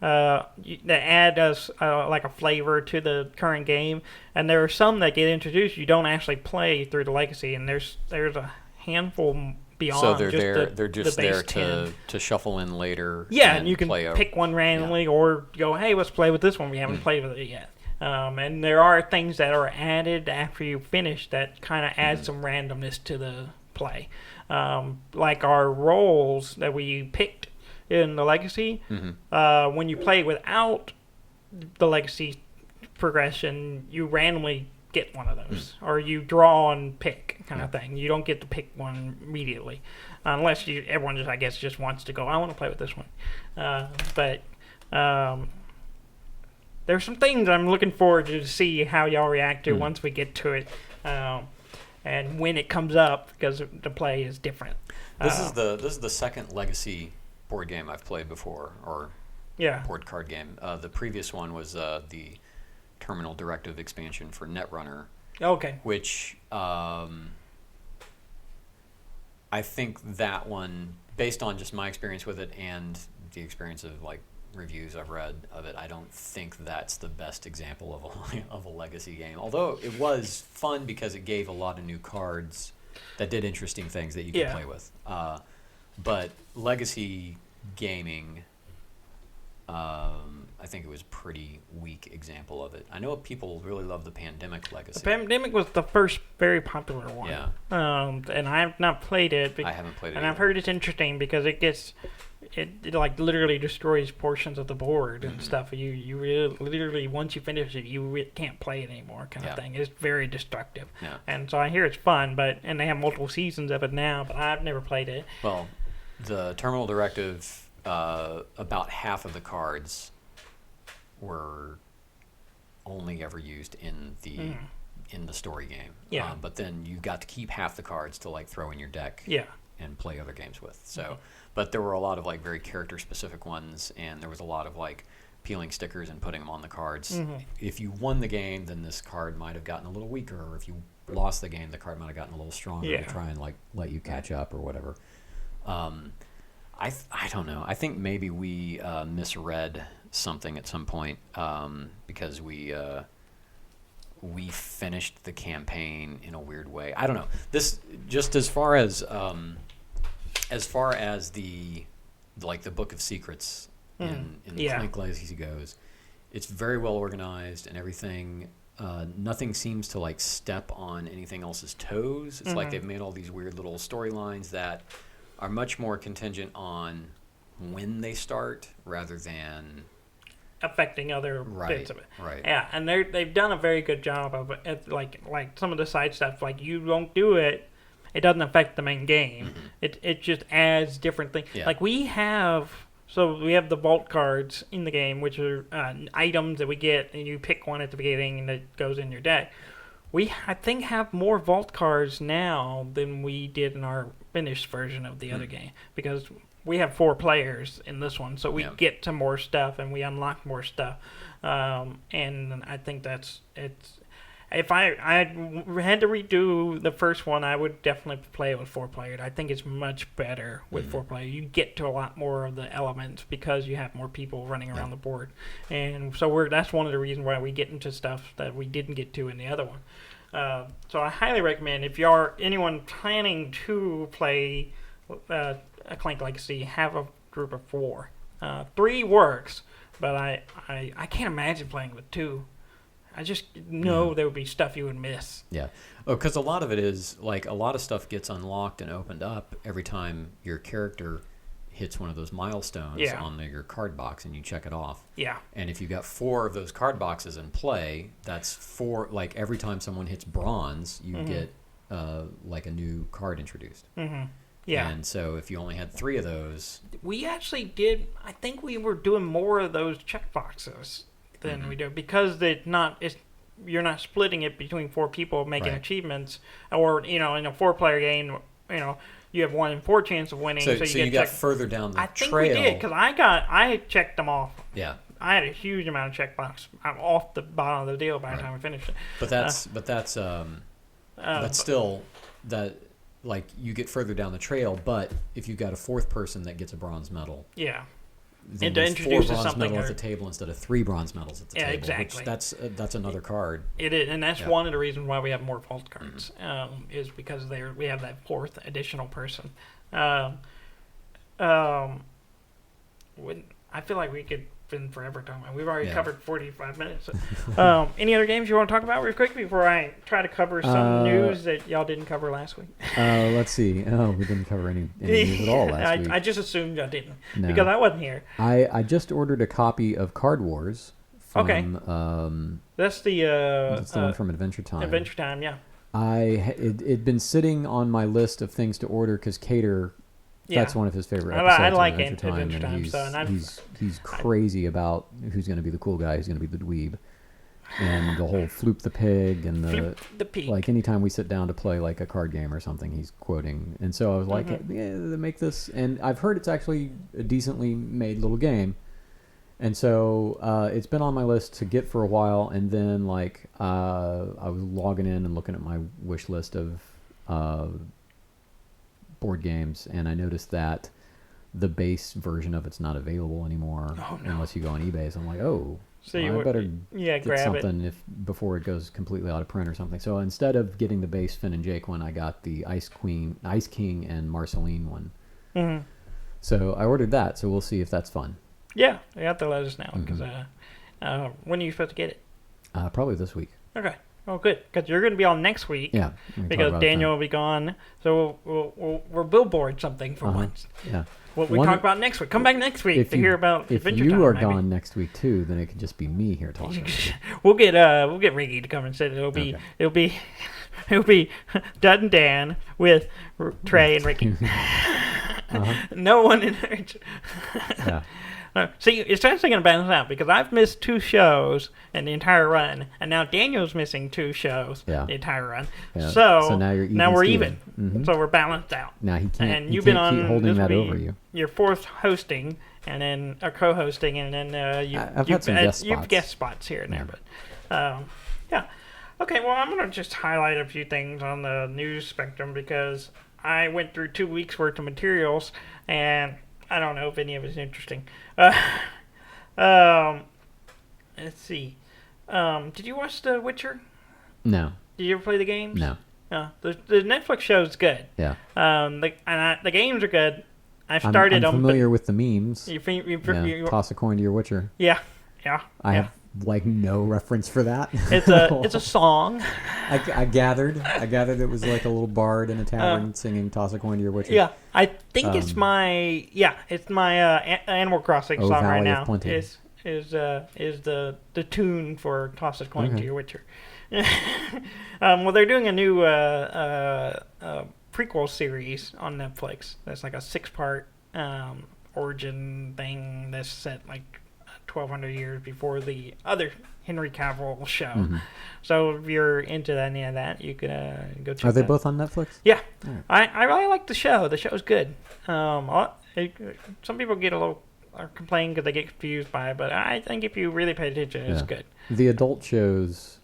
That add us like a flavor to the current game, and there are some that get introduced you don't actually play through the legacy, and there's a handful beyond. So they're just there. The, they're just the there base to shuffle in later. Yeah, and you can play pick one randomly, or go, hey, let's play with this one. We haven't played with it yet. And there are things that are added after you finish that kind of add some randomness to the play, like our roles that we picked in the legacy. When you play without the legacy progression, you randomly get one of those, or you draw and pick kind of thing. You don't get to pick one immediately, unless everyone just wants to go, I want to play with this one. But there's some things I'm looking forward to see how y'all react to once we get to it, and when it comes up, because the play is different. This is the second legacy board game I've played before, or board card game. The previous one was the Terminal Directive expansion for Netrunner. Okay. Which I think that one, based on just my experience with it and the experience of like reviews I've read of it, I don't think that's the best example of a legacy game. Although it was fun because it gave a lot of new cards that did interesting things that you could play with. But legacy gaming, I think it was a pretty weak example of it. I know people really love the Pandemic legacy. The Pandemic was the first very popular one. Yeah. And I have not played it. I haven't played it and either. I've heard it's interesting because it like literally destroys portions of the board and stuff. You really, literally, once you finish it, you can't play it anymore kind of thing. It's very destructive. Yeah. And so I hear it's fun, and they have multiple seasons of it now, but I've never played it. Well, the Terminal Directive, about half of the cards were only ever used in the story game. Yeah. But then you got to keep half the cards to like throw in your deck. Yeah. And play other games with. So, but there were a lot of like very character specific ones, and there was a lot of like peeling stickers and putting them on the cards. If you won the game, then this card might have gotten a little weaker, or if you lost the game, the card might have gotten a little stronger to try and like let you catch up or whatever. I don't know. I think maybe we misread something at some point, because we finished the campaign in a weird way. I don't know. This just as far as the Book of Secrets in the Clank Legacy goes, it's very well organized and everything. Nothing seems to like step on anything else's toes. It's like they've made all these weird little storylines that are much more contingent on when they start rather than affecting other bits of it. Right. Yeah, and they've done a very good job of it. Like some of the side stuff, like you don't do it, it doesn't affect the main game. It just adds different things. Yeah. Like we have the vault cards in the game, which are items that we get, and you pick one at the beginning, and it goes in your deck. We, I think, have more vault cards now than we did in our finished version of the other game, because we have 4 players in this one, so we get to more stuff and we unlock more stuff. And I think it's. If I had to redo the first one, I would definitely play it with 4 players. I think it's much better with 4 players. You get to a lot more of the elements because you have more people running around the board, and so that's one of the reasons why we get into stuff that we didn't get to in the other one. So I highly recommend, if you are anyone planning to play a Clank Legacy, have a group of 4. 3 works, but I can't imagine playing with 2. I just know there would be stuff you would miss. Yeah. Oh, because a lot of it is, like, a lot of stuff gets unlocked and opened up every time your character hits one of those milestones on your card box and you check it off. Yeah. And if you got 4 of those card boxes in play, that's 4, like, every time someone hits bronze, you get, like, a new card introduced. Yeah. And so if you only had 3 of those... We actually did... I think we were doing more of those check boxes than we do, because you're not splitting it between 4 people making achievements, or in a 4-player game you have 1 in 4 chance of winning. So you you got further down the I think trail. we did, because I checked them off. Yeah. I had a huge amount of checkbox. I'm off the bottom of the deal by the time we finished it. But that's still that, like, you get further down the trail. But if you've got a 4th person that gets a bronze medal, yeah, then it there's 4 introduces bronze something. medals at the table instead of 3 bronze medals at the table. Exactly. Which that's another card. It is, and that's one of the reasons why we have more vault cards. Is because we have that 4th additional person. I feel like we could spend forever talking about. We've already covered 45 minutes. Any other games you want to talk about real quick before I try to cover some news that y'all didn't cover last week? Let's see. Oh, we didn't cover any news at all last week. I just assumed y'all didn't No. because I wasn't here. I just ordered a copy of Card Wars from, That's the that's the one from Adventure Time. Adventure Time, yeah. It'd been sitting on my list of things to order because Cater, that's one of his favorite episodes. I like Adventure Time, and he's crazy about who's going to be the cool guy, who's going to be the dweeb, and the whole Floop the Pig and the pig. Like anytime we sit down to play like a card game or something, he's quoting. And so I was like, yeah, they make this, and I've heard it's actually a decently made little game. And so it's been on my list to get for a while, and then I was logging in and looking at my wish list of board games, and I noticed that the base version of it's not available anymore unless you go on eBay. So I'm like, so I better get something before it goes completely out of print or something. So instead of getting the base Finn and Jake one, I got the Ice King, and Marceline one. Mm-hmm. So I ordered that. So we'll see if that's fun. Yeah, you have to let us know because when are you supposed to get it? Probably this week. Okay. Oh, good, because you're going to be on next week. Yeah. Because Daniel will be gone, so we'll billboard something for once. Yeah. What we talk about next week. Come back next week to hear about Adventure Time. If you are gone next week too, then it could just be me here talking. We'll get Riggy to come and sit. It'll be Dud and Dan with Trey and Ricky. No one in there. Yeah. See, it's actually going to balance out because I've missed 2 shows in the entire run, and now Daniel's missing 2 shows the entire run. Yeah. So now we're even. Mm-hmm. So we're balanced out. Now he can't. And you've been keep on holding that over you. Your 4th hosting, and then co-hosting, and then you've guest spots here and there. But yeah. Okay. Well, I'm going to just highlight a few things on the news spectrum because I went through 2 weeks worth of materials and I don't know if any of it's interesting. Let's see. Did you watch The Witcher? No. Did you ever play the games? No. The Netflix show is good. Yeah. The games are good. I've started them. I'm familiar with the memes. You toss a coin to your Witcher. Yeah. I have no reference for that. It's a song. I gathered it was like a little bard in a tavern singing "Toss a coin to your Witcher." Yeah, I think it's my Animal Crossing song Valley right now. Of Plenty. Is the tune for "Toss a coin to your Witcher." Well, they're doing a new prequel series on Netflix. That's like a 6-part origin thing that's set like 1,200 years before the other Henry Cavill show. Mm-hmm. So if you're into any of that, you can go check. Are they both on Netflix? Yeah. Right. I really like the show. The show's good. Some people get a little complain because they get confused by it, but I think if you really pay attention, it's good. The adult shows,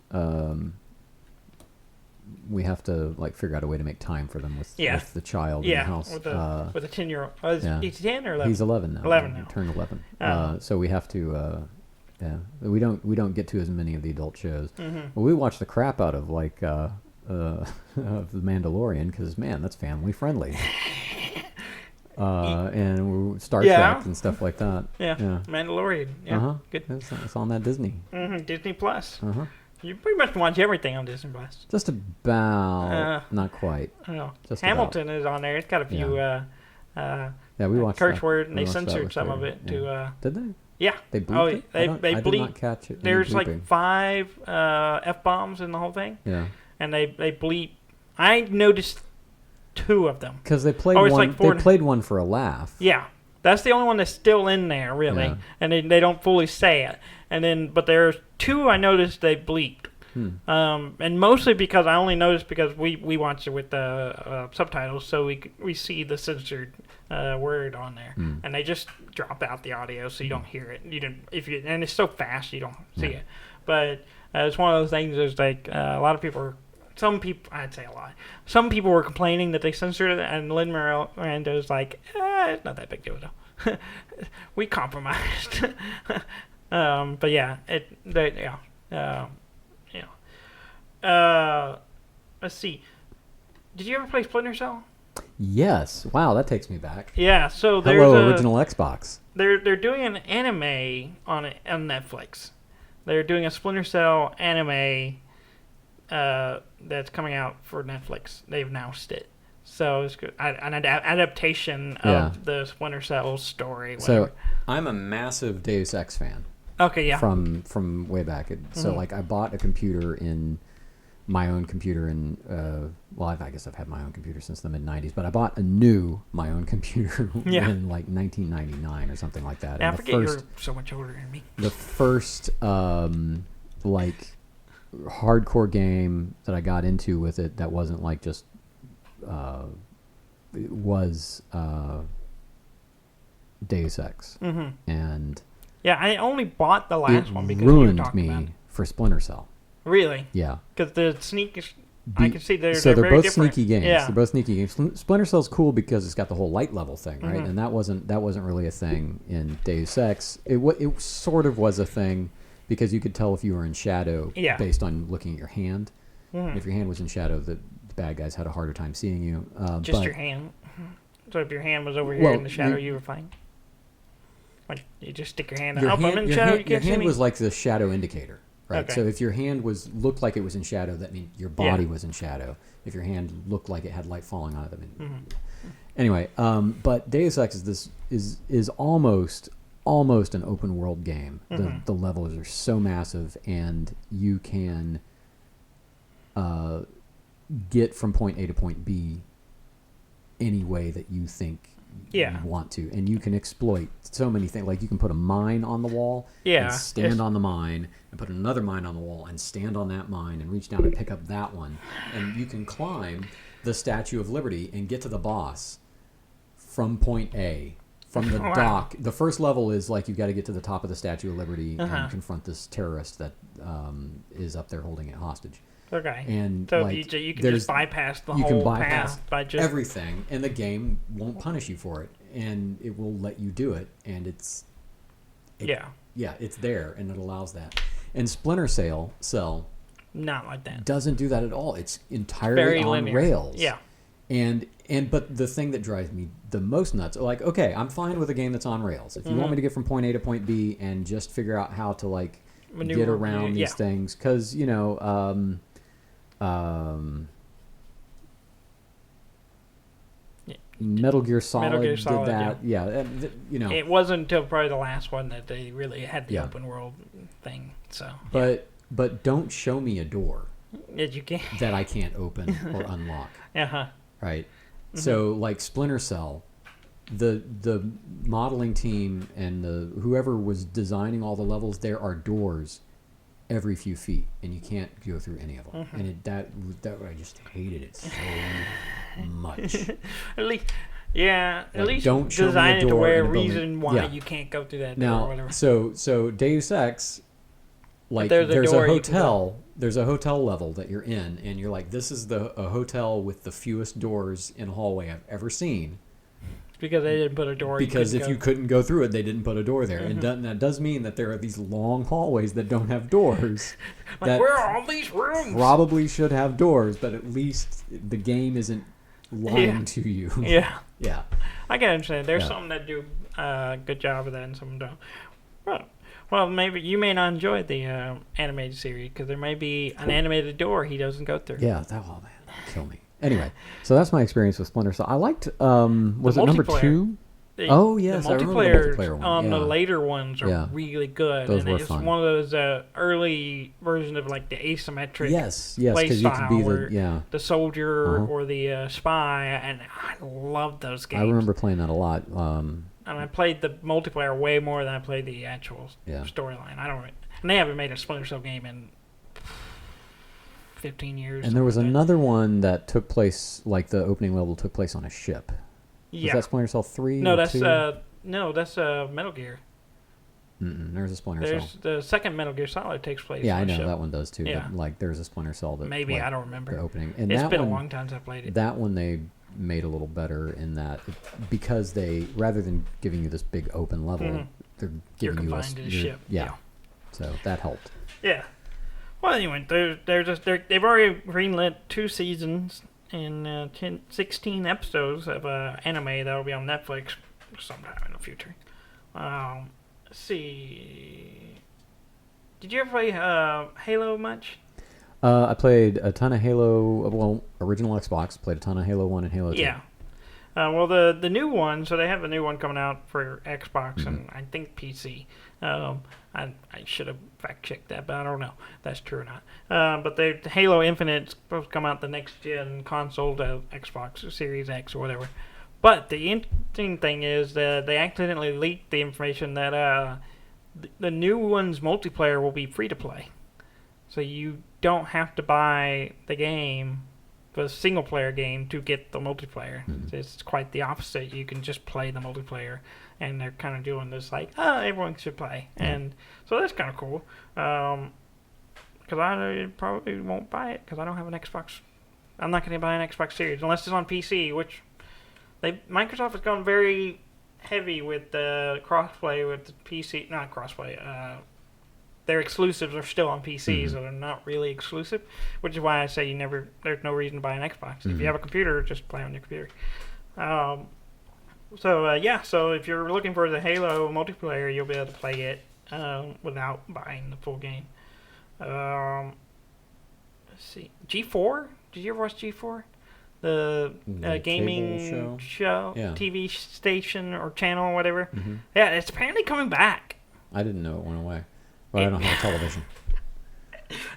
we have to figure out a way to make time for them with the child in the house. With a 10-year-old. Is he 10 or 11? He's 11 now. 11 now. He turned 11. So we have to. We don't get to as many of the adult shows. Mm-hmm. Well, we watch the crap out of of The Mandalorian because that's family friendly. And Star Trek and stuff like that. Yeah. Mandalorian. Yeah. Good. It's on that Disney. Mm-hmm. Disney Plus. You pretty much watch everything on Disney Plus. Just about. Not quite. Just Hamilton is on there. It's got a few we watched curse words, and they censored some of it to. Did they? Yeah. They bleeped it? They bleeped. I did not catch it. There's 5 F-bombs in the whole thing. Yeah. And they bleep. I noticed 2 of them. Because they played one. They played one for a laugh. Yeah. That's the only one that's still in there, really. Yeah. And they don't fully say it. And then, but there's 2 I noticed they bleeped. And mostly because I only noticed because we watched it with the subtitles, so we see the censored word on there, and they just drop out the audio so you don't hear it. And it's so fast you don't see it. But it's one of those things. There's like a lot of people. I'd say a lot. Some people were complaining that they censored it, and Lin-Manuel was like, "It's not that big deal though. We compromised." But yeah, let's see. Did you ever play Splinter Cell? Yes. Wow, that takes me back. Yeah. So there's original Xbox. They're doing an anime on Netflix. They're doing a Splinter Cell anime that's coming out for Netflix. They've announced it. So it's good. An adaptation of the Splinter Cell story. Whatever. So I'm a massive Deus Ex fan. Okay, yeah. From way back. So like I bought a computer in my own computer in I guess I've had my own computer since the mid-90s, but I bought my own computer in like 1999 or something like that. I forget you're so much older than me. The first like hardcore game that I got into with it that wasn't like just it was Deus Ex. And yeah, I only bought the last one because ruined you were talking me about it. for Splinter Cell. Really? Yeah. Because the I can see they're very both different. Sneaky games. Yeah. They're both sneaky games. Splinter Cell's cool because it's got the whole light level thing, right? And that wasn't really a thing in Deus Ex. It sort of was a thing because you could tell if you were in shadow based on looking at your hand. If your hand was in shadow, the bad guys had a harder time seeing you. Just your hand. So if your hand was over here in the shadow, you were fine. Like you just stick your hand up. I'm in shadow. You can't see me. Your hand was like the shadow indicator, right? Okay. So if your hand looked like it was in shadow, that means your body was in shadow. If your hand looked like it had light falling on it, that means. Anyway, but Deus Ex is almost an open world game. The levels are so massive, and you can get from point A to point B any way that you think you want to, and you can exploit so many things. Like you can put a mine on the wall and stand on the mine, and put another mine on the wall and stand on that mine and reach down and pick up that one, and you can climb the Statue of Liberty and get to the boss from point A, from the dock. The first level is like you've got to get to the top of the Statue of Liberty and confront this terrorist that is up there holding it hostage. Okay. And so like, you can just bypass the whole path by just everything, and the game won't punish you for it, and it will let you do it, and it's there, and it allows that. And Splinter Cell not like that. Doesn't do that at all. It's entirely on rails. Yeah. But the thing that drives me the most nuts, like, okay, I'm fine with a game that's on rails. If you want me to get from point A to point B and just figure out how to like get around these things, because Metal Gear Solid did that. It wasn't until probably the last one that they really had the open world thing. So, but don't show me a door that you can't that I can't open or unlock. Right. So like Splinter Cell, the modeling team and whoever was designing all the levels, there are doors every few feet, and you can't go through any of them. And that I just hated it so much. At least don't design it to where a reason why you can't go through that door or whatever. So Deus Ex, like there's a hotel. There's a hotel level that you're in, and you're like, this is a hotel with the fewest doors in a hallway I've ever seen. Because they didn't put a door. Because if you couldn't go through it, they didn't put a door there. And that does mean that there are these long hallways that don't have doors. Like, where are all these rooms? Probably should have doors, but at least the game isn't lying to you. Yeah. I can understand. There's some that do a good job of that and some don't. Well, maybe you may not enjoy the animated series because there may be an animated door he doesn't go through. Yeah, man, kill me. Anyway, so that's my experience with Splinter Cell. I liked, was it number 2? Oh, yes, the multiplayer on the later ones are really good. Those were it's fun. One of those early versions of like the asymmetric play style you could be the soldier or the spy, and I love those games. I remember playing that a lot. And I played the multiplayer way more than I played the actual storyline. And they haven't made a Splinter Cell game in 15 years. And there was another one that took place, like the opening level took place on a ship. Was that Splinter Cell 3? No, that's Metal Gear. There's a Splinter Cell. The second Metal Gear Solid takes place. Yeah, on I know ship. that one does too. Yeah. But like, there's a Splinter Cell that maybe I don't remember the opening. And it's been a long time since I played it. That one they made a little better in that because they rather than giving you this big open level, they're giving you a ship. Yeah. So that helped. Yeah. Well, anyway, they've already greenlit 2 seasons and 16 episodes of anime that will be on Netflix sometime in the future. Let's see. Did you ever play Halo much? I played a ton of Halo. Well, original Xbox. Played a ton of Halo 1 and Halo 2. Yeah. Well, the new one. So they have a new one coming out for Xbox and I think PC. I should have fact checked that, but I don't know if that's true or not. But the Halo Infinite is supposed to come out the next gen console, the Xbox Series X or whatever. But the interesting thing is that they accidentally leaked the information that the new one's multiplayer will be free to play. So you don't have to buy the game, the single player game, to get the multiplayer. It's quite the opposite. You can just play the multiplayer, and they're kind of doing this like, everyone should play. And so that's kind of cool. Because I probably won't buy it because I don't have an Xbox. I'm not going to buy an Xbox Series unless it's on PC, which Microsoft has gone very heavy with the crossplay with the PC. Not crossplay. Their exclusives are still on PCs, so they're not really exclusive, which is why I say there's no reason to buy an Xbox. If you have a computer, just play on your computer. So if you're looking for the Halo multiplayer, you'll be able to play it without buying the full game. Let's see. G4? Did you ever watch G4? The gaming show TV station or channel or whatever. Yeah, it's apparently coming back. I didn't know it went away. But I don't have a television.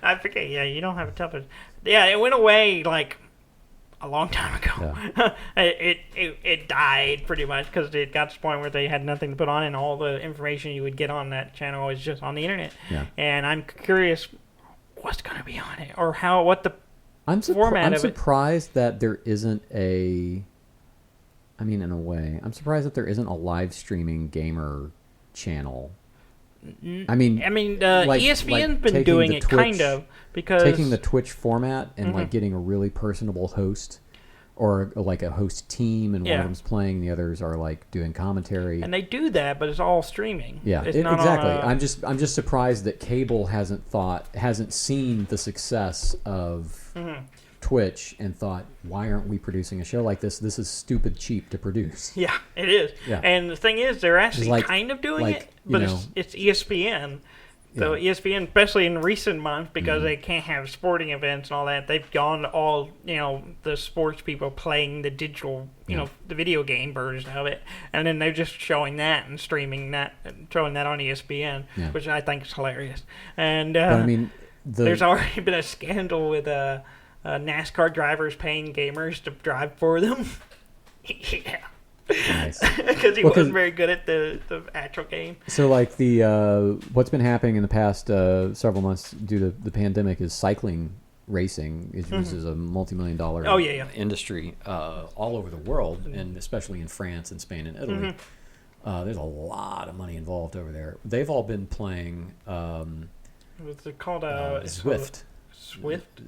I forget. Yeah, you don't have a television. Yeah, it went away like a long time ago. Yeah. it died pretty much because it got to the point where they had nothing to put on, and all the information you would get on that channel was just on the internet. Yeah. And I'm curious what's going to be on it or what the format of it. I'm surprised that there isn't in a way, I'm surprised that there isn't a live streaming gamer channel. ESPN's been doing it kind of because taking the Twitch format and like getting a really personable host or like a host team, and one of them's playing, the others are like doing commentary. And they do that, but it's all streaming. Yeah, exactly. I'm just surprised that cable hasn't seen the success of Twitch and thought, why aren't we producing a show like this? This is stupid cheap to produce. Yeah, it is. Yeah. And the thing is, they're actually kind of doing it, but it's ESPN. So ESPN, especially in recent months, because they can't have sporting events and all that, they've gone to all, the sports people playing the digital, the video game version of it. And then they're just showing that and streaming that, and showing that on ESPN, which I think is hilarious. And there's already been a scandal with NASCAR drivers paying gamers to drive for them. Yeah. Nice. Because he wasn't very good at the actual game. So, like, what's been happening in the past several months due to the pandemic is cycling racing is a multi-million-dollar industry all over the world, and especially in France and Spain and Italy. There's a lot of money involved over there. They've all been playing what's it called? Zwift.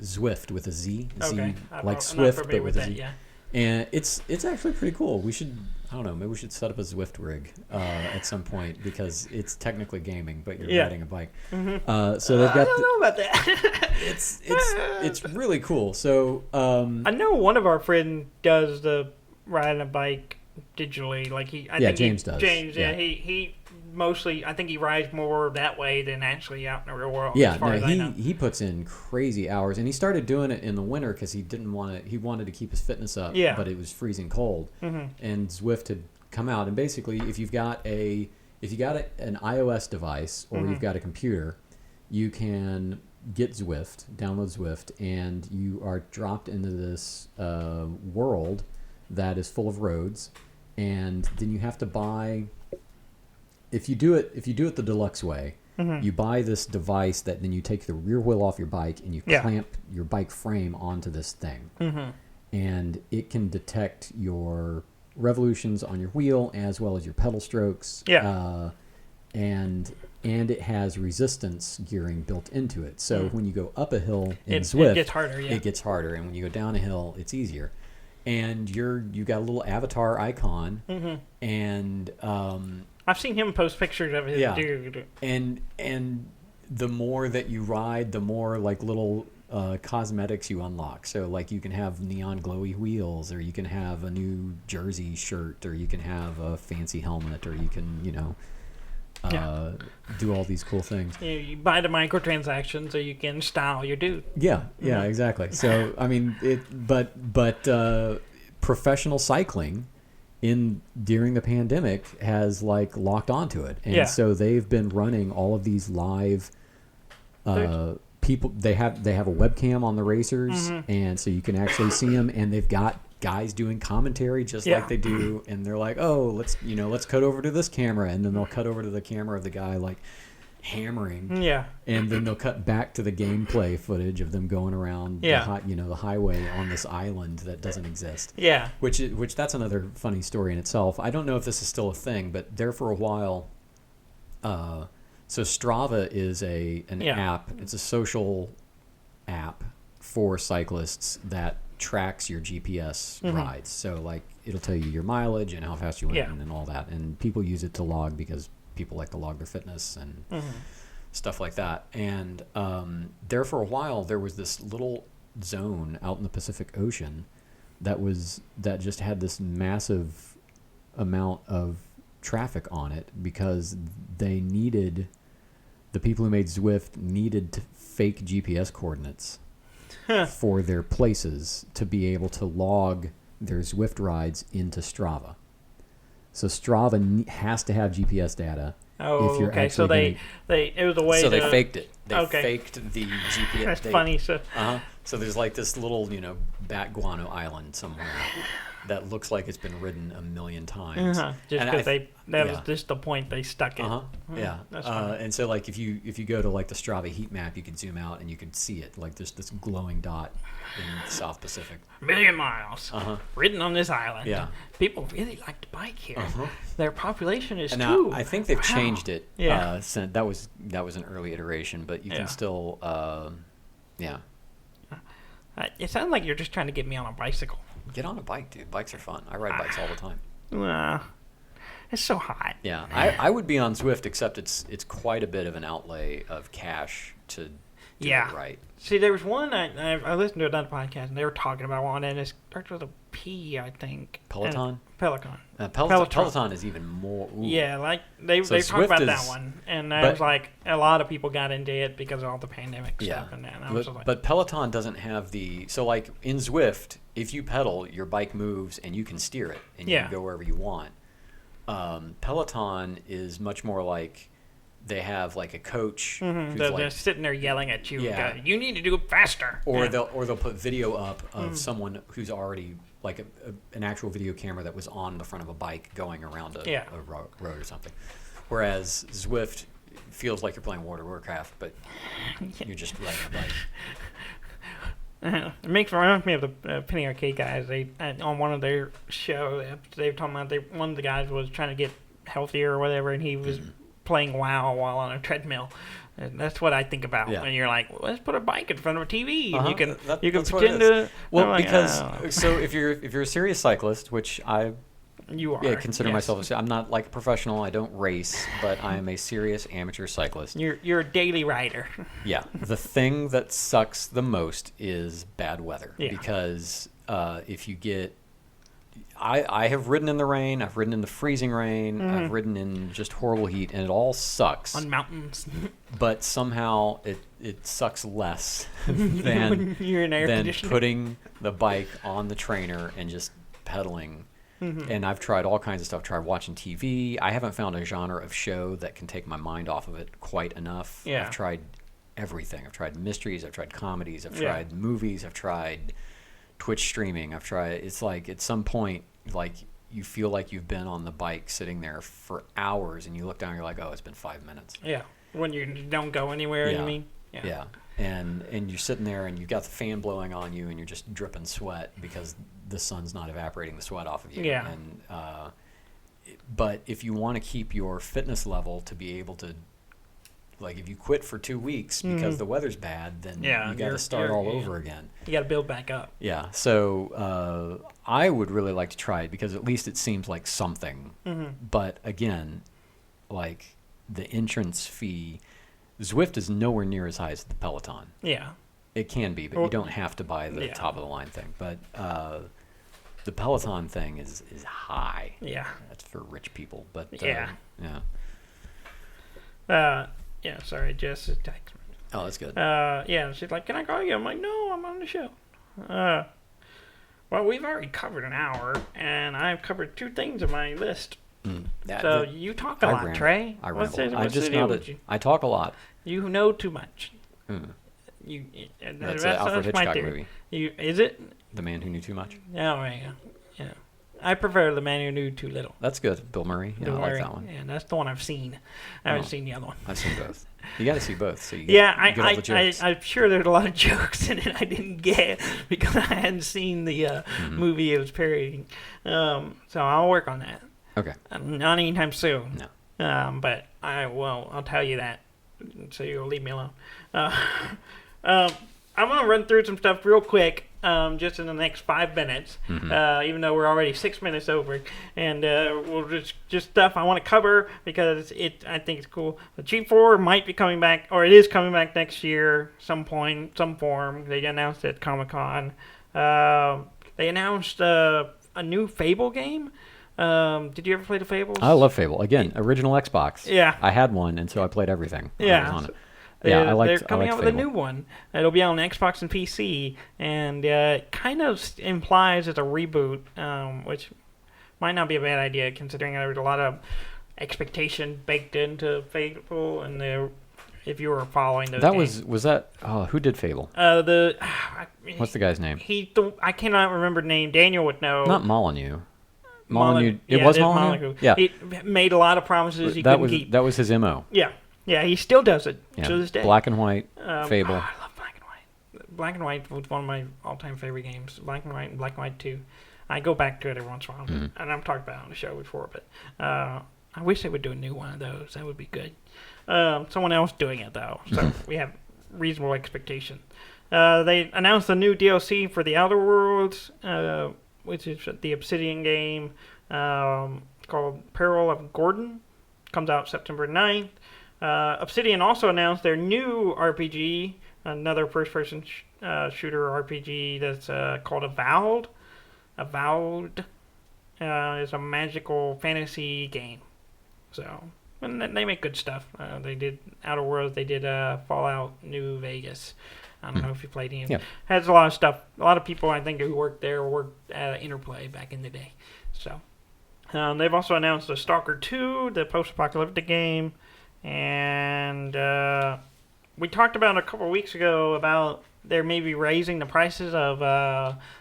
Zwift with a Z. Okay. Like Swift, but with a Z. Yeah. And it's actually pretty cool. Maybe we should set up a Zwift rig at some point because it's technically gaming, but you're riding a bike. So they've got. I don't know about that. It's really cool. So I know one of our friends does the riding a bike digitally. Like James does. James, he mostly, I think he rides more that way than actually out in the real world. Yeah, he puts in crazy hours, and he started doing it in the winter because he wanted to keep his fitness up. Yeah. But it was freezing cold, and Zwift had come out, and basically, if you got an iOS device or you've got a computer, you can get Zwift, download Zwift, and you are dropped into this world that is full of roads, and then you have to buy. If you do it the deluxe way, You buy this device that then you take the rear wheel off your bike and you clamp your bike frame onto this thing. And it can detect your revolutions on your wheel as well as your pedal strokes. And it has resistance gearing built into it. So when you go up a hill in Zwift, it gets harder. It gets harder, and when you go down a hill, it's easier. And you got a little avatar icon, and I've seen him post pictures of his dude. And the more that you ride, the more like little cosmetics you unlock. So like you can have neon glowy wheels, or you can have a new jersey shirt, or you can have a fancy helmet, or you can do all these cool things. You buy the microtransactions, so you can style your dude. Yeah, exactly. So I mean, but professional cycling during the pandemic has like locked onto it, and so they've been running all of these live. People they have a webcam on the racers, and so you can actually see them, and they've got guys doing commentary just like they do, and they're like, oh, let's cut over to this camera, and then they'll cut over to the camera of the guy like hammering, and then they'll cut back to the gameplay footage of them going around the highway on this island that doesn't exist, which that's another funny story in itself. I don't know if this is still a thing, but there for a while, so Strava is an app. It's a social app for cyclists that tracks your GPS rides. So like it'll tell you your mileage and how fast you went and all that. And people use it to log because people like to log their fitness and stuff like that. And there for a while there was this little zone out in the Pacific Ocean that just had this massive amount of traffic on it because the people who made Zwift needed to fake GPS coordinates for their places to be able to log their Zwift rides into Strava. So Strava has to have GPS data. Oh, if you're okay. So it was a way. So they faked it. They faked the GPS. That's funny. So. So there's like this little, bat guano island somewhere that looks like it's been ridden a million times. Just because that was just the point they stuck it. That's funny. And so like if you go to like the Strava heat map, you can zoom out and you can see it. Like there's this glowing dot in the South Pacific. 1,000,000 miles ridden on this island. Yeah. People really like to bike here. Their population is and too. Now, I think they've changed it. Yeah. Since that was an early iteration, but you can still It sounds like you're just trying to get me on a bicycle. Get on a bike, dude. Bikes are fun. I ride bikes all the time. It's so hot. Yeah, I would be on Zwift, except it's quite a bit of an outlay of cash to do it right. See, there was one, I listened to another podcast, and they were talking about one, and it starts with a P, I think. Peloton? Peloton is even more... Ooh. Yeah, like, they talked about that one, and I was like, a lot of people got into it because of all the pandemic stuff. And I was like, but Peloton doesn't have the... So, like, in Zwift, if you pedal, your bike moves, and you can steer it, and you can go wherever you want. Peloton is much more like... They have like a coach who's they're sitting there yelling at you. Yeah. You need to do it faster. Or they'll put video up of someone who's already like an actual video camera that was on the front of a bike going around a road or something. Whereas Zwift feels like you're playing World of Warcraft, but you're just riding a bike. It reminds me of the Penny Arcade guys. They on one of their shows, they were talking about one of the guys was trying to get healthier or whatever, and he was playing WoW while on a treadmill. And that's what I think about when you're like, well, let's put a bike in front of a TV and you can pretend to. Well, because so if you're a serious cyclist, which you are, consider myself. I'm not like a professional. I don't race, but I am a serious amateur cyclist. You're a daily rider. Yeah. The thing that sucks the most is bad weather because if you get. I have ridden in the rain. I've ridden in the freezing rain. I've ridden in just horrible heat, and it all sucks. On mountains. But somehow it sucks less than putting the bike on the trainer and just pedaling. And I've tried all kinds of stuff. I've tried watching TV. I haven't found a genre of show that can take my mind off of it quite enough. Yeah. I've tried everything. I've tried mysteries. I've tried comedies. I've tried movies. I've tried Twitch streaming. I've tried. It's like at some point, like you feel like you've been on the bike sitting there for hours, and you look down, and you're like, oh, it's been 5 minutes. Yeah. When you don't go anywhere, you mean? Yeah. And you're sitting there and you've got the fan blowing on you and you're just dripping sweat because the sun's not evaporating the sweat off of you. Yeah. And but if you want to keep your fitness level to be able to, like, if you quit for 2 weeks because the weather's bad, then you got to start all over again. You got to build back up. Yeah. So I would really like to try it because at least it seems like something. But again, like the entrance fee, Zwift is nowhere near as high as the Peloton. Yeah. It can be, but you don't have to buy the top of the line thing. But the Peloton thing is high. Yeah. That's for rich people. But yeah. Sorry, Jess is texting. Oh, that's good. Yeah, she's like, "Can I call you?" I'm like, "No, I'm on the show." Well, we've already covered an hour, and I've covered 2 things on my list. So you talk a lot, Trey. I ramble. I talk a lot. You know too much. That's an Alfred Hitchcock movie. Is it? The Man Who Knew Too Much. Oh, right. Yeah. I prefer The Man Who Knew Too Little. That's good. Bill Murray. Yeah, I like that one. Yeah, that's the one I've seen. I haven't seen the other one. I've seen both. You got to see both. So you get all the jokes. I'm sure there's a lot of jokes in it I didn't get because I hadn't seen the movie it was parodying. So I'll work on that. Okay. Not anytime soon. No. But I'll tell you that, so you'll leave me alone. I'm going to run through some stuff real quick, just in the next 5 minutes, even though we're already 6 minutes over. And we'll just stuff I want to cover because I think it's cool. The G4 might be coming back, or it is coming back next year, some point, some form. They announced it at Comic-Con. They announced a new Fable game. Did you ever play the Fables? I love Fable. Again, original Xbox. Yeah. I had one, and so I played everything. Yeah. They're coming out with Fable. a new one. It'll be on Xbox and PC, and it kind of implies it's a reboot, which might not be a bad idea considering there was a lot of expectation baked into Fable, and if you were following those games. Was that who did Fable? What's the guy's name? I cannot remember the name. Daniel would know. Not Molyneux. It was Molyneux? Yeah. He made a lot of promises he couldn't keep. That was his MO. Yeah. Yeah, he still does it to this day. Black and White, Fable. I love Black and White. Black and White was one of my all-time favorite games. Black and White and Black and White 2. I go back to it every once in a while, and I've talked about it on the show before, but I wish they would do a new one of those. That would be good. Someone else doing it, though, so we have reasonable expectation. They announced a new DLC for the Outer Worlds, which is the Obsidian game called Peril of Gordon. Comes out September 9th. Obsidian also announced their new RPG, another first-person shooter RPG that's called Avowed. Avowed is a magical fantasy game. So, and they make good stuff. They did Outer Worlds. They did Fallout New Vegas. I don't know if you played any. Yeah. Has a lot of stuff. A lot of people, I think, who worked there worked at Interplay back in the day. So, they've also announced the Stalker 2, the post-apocalyptic game. And we talked about a couple of weeks ago about they're maybe raising the prices of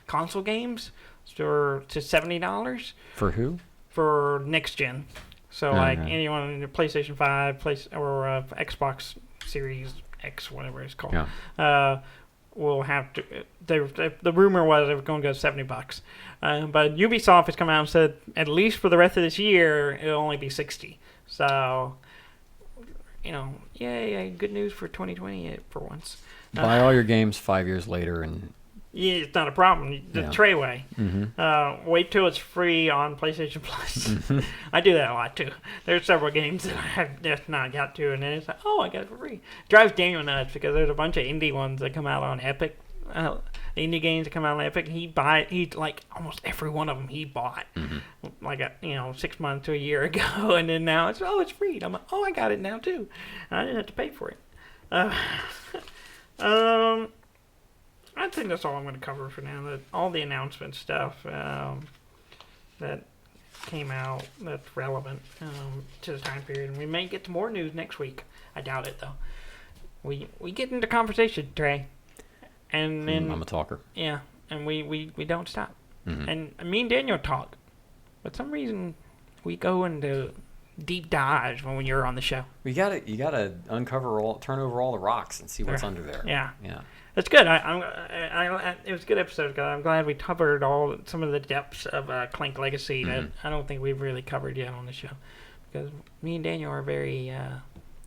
console games to $70. For who? For next gen. So anyone in the PlayStation 5 or Xbox Series X, whatever it's called, will have to. The rumor was they were going to go $70. But Ubisoft has come out and said at least for the rest of this year it'll only be $60. So. Yay, good news for 2020 for once. Buy all your games 5 years later and... Yeah, it's not a problem. The Trey way. Wait till it's free on PlayStation Plus. I do that a lot, too. There's several games that I have just not got to, and then it's like, I got it for free. It drives Daniel nuts because there's a bunch of indie ones that come out on Epic. Indie games that come out on Epic. He like almost every one of them he bought, like 6 months to a year ago, and then now it's free. I'm like, I got it now too. I didn't have to pay for it. I think that's all I'm going to cover for now. All the announcement stuff that came out that's relevant to the time period, and we may get to more news next week. I doubt it though. We get into conversation, Trey. And then I'm a talker. Yeah, and we don't stop. And me and Daniel talk. But some reason we go into deep dives when you're on the show. You gotta turn over all the rocks and see what's under there. Yeah. Yeah. It's good. It was a good episode. I'm glad we covered some of the depths of Clank Legacy that I don't think we've really covered yet on the show, because me and Daniel are very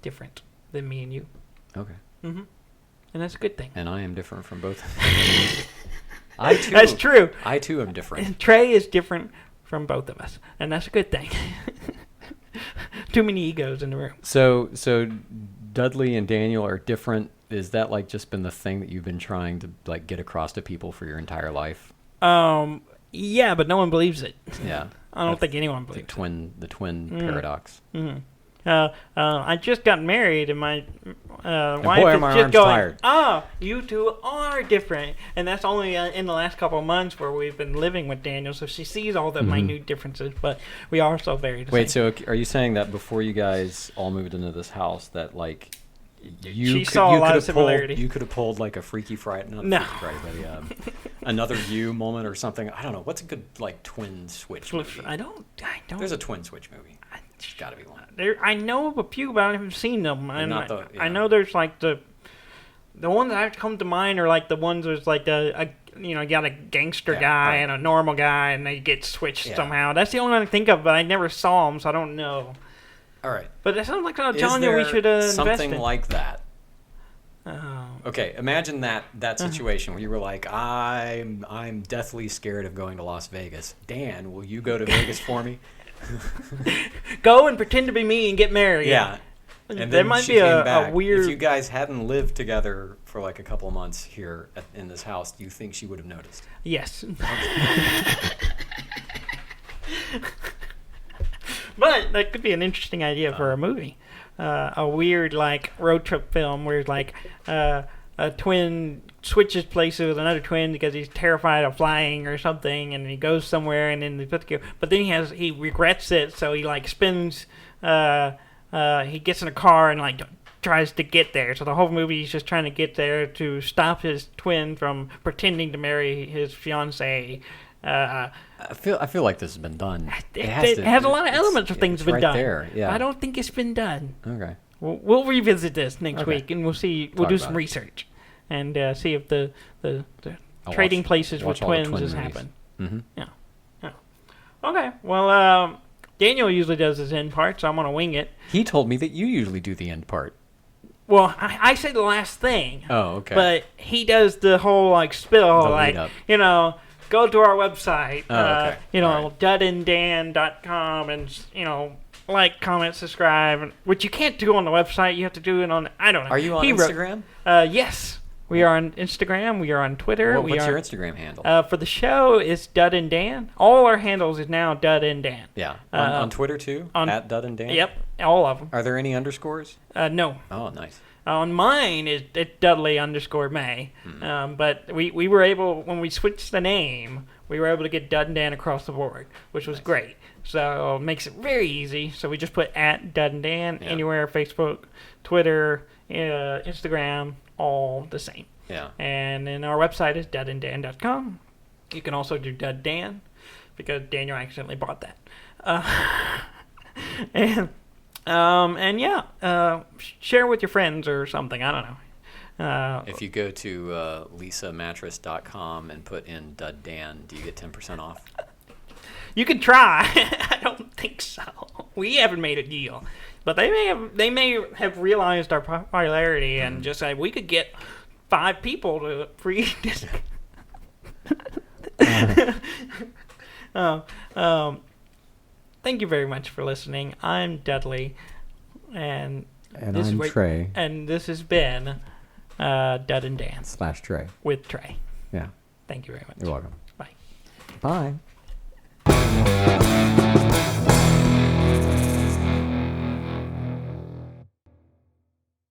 different than me and you. Okay. Mm-hmm. And that's a good thing. And I am different from both of them. I too. That's true. I too am different. Trey is different from both of us, and that's a good thing. Too many egos in the room. So Dudley and Daniel are different. Is that like just been the thing that you've been trying to like get across to people for your entire life? Yeah, but no one believes it. Yeah. I don't think anyone believes the twin paradox. Mm-hmm. I just got married, and my wife boy, is my just arm's going, tired. "Oh, you two are different," and that's only in the last couple of months where we've been living with Daniel, so she sees all the minute differences. But we are so very the Wait, same. so are you saying that before you guys all moved into this house, that like she saw a lot of similarity? You could have pulled like a Freaky Friday, another you moment or something. I don't know. What's a good like twin switch movie? I don't. There's a twin switch movie. There's got to be one. I know of a few, but I haven't seen them. And I know there's like the ones that come to mind are like the ones there's like you got a gangster guy and a normal guy, and they get switched somehow. That's the only one I think of, but I never saw them, so I don't know. All right. But that sounds like a genre we should invest in. Something like that. Oh. Okay, imagine that situation where you were like, I'm deathly scared of going to Las Vegas. Dan, will you go to Vegas for me? Go and pretend to be me and get married. Yeah. And there might be a weird... If you guys hadn't lived together for like a couple of months here in this house, do you think she would have noticed? Yes. But that could be an interesting idea for a movie. A weird like road trip film where like a twin switches places with another twin because he's terrified of flying or something, and he goes somewhere and then but then he regrets it, so he like spins he gets in a car and like tries to get there. So the whole movie he's just trying to get there to stop his twin from pretending to marry his fiancée. I feel like this has been done. It has a lot of elements of things that have been done. There, yeah. I don't think it's been done. Okay. We'll revisit this next week, and we'll see. We'll do some research and see if the trading places with twins has happened. Mm-hmm. Yeah. Okay. Well, Daniel usually does his end part, so I'm gonna wing it. He told me that you usually do the end part. Well, I say the last thing. Oh, okay. But he does the whole like spill, like go to our website, dudanddan.com, and like, comment, subscribe, which you can't do on the website. You have to do it on. I don't know. Are you on Instagram? Yes, we are on Instagram. We are on Twitter. What's your Instagram handle? For the show, it's Dud and Dan. All our handles is now Dud and Dan. Yeah. On Twitter too. At Dud and Dan. Yep, all of them. Are there any underscores? No. Oh, nice. On mine, it's Dudley_May. But we were able, when we switched the name, we were able to get Dud and Dan across the board, which was great. So it makes it very easy. So we just put at Dud and Dan anywhere, Facebook, Twitter, Instagram, all the same. Yeah. And then our website is dudanddan.com. You can also do Dud Dan, because Daniel accidentally bought that. Share with your friends or something. I don't know. If you go to lisamattress.com and put in Dud Dan, do you get 10% off? You can try. I don't think so. We haven't made a deal, but they may have realized our popularity and just said we could get 5 people to free discount. Thank you very much for listening. I'm Dudley, and I'm Trey, and this has been Dud and Dan /Trey with Trey. Yeah. Thank you very much. You're welcome. Bye. Bye.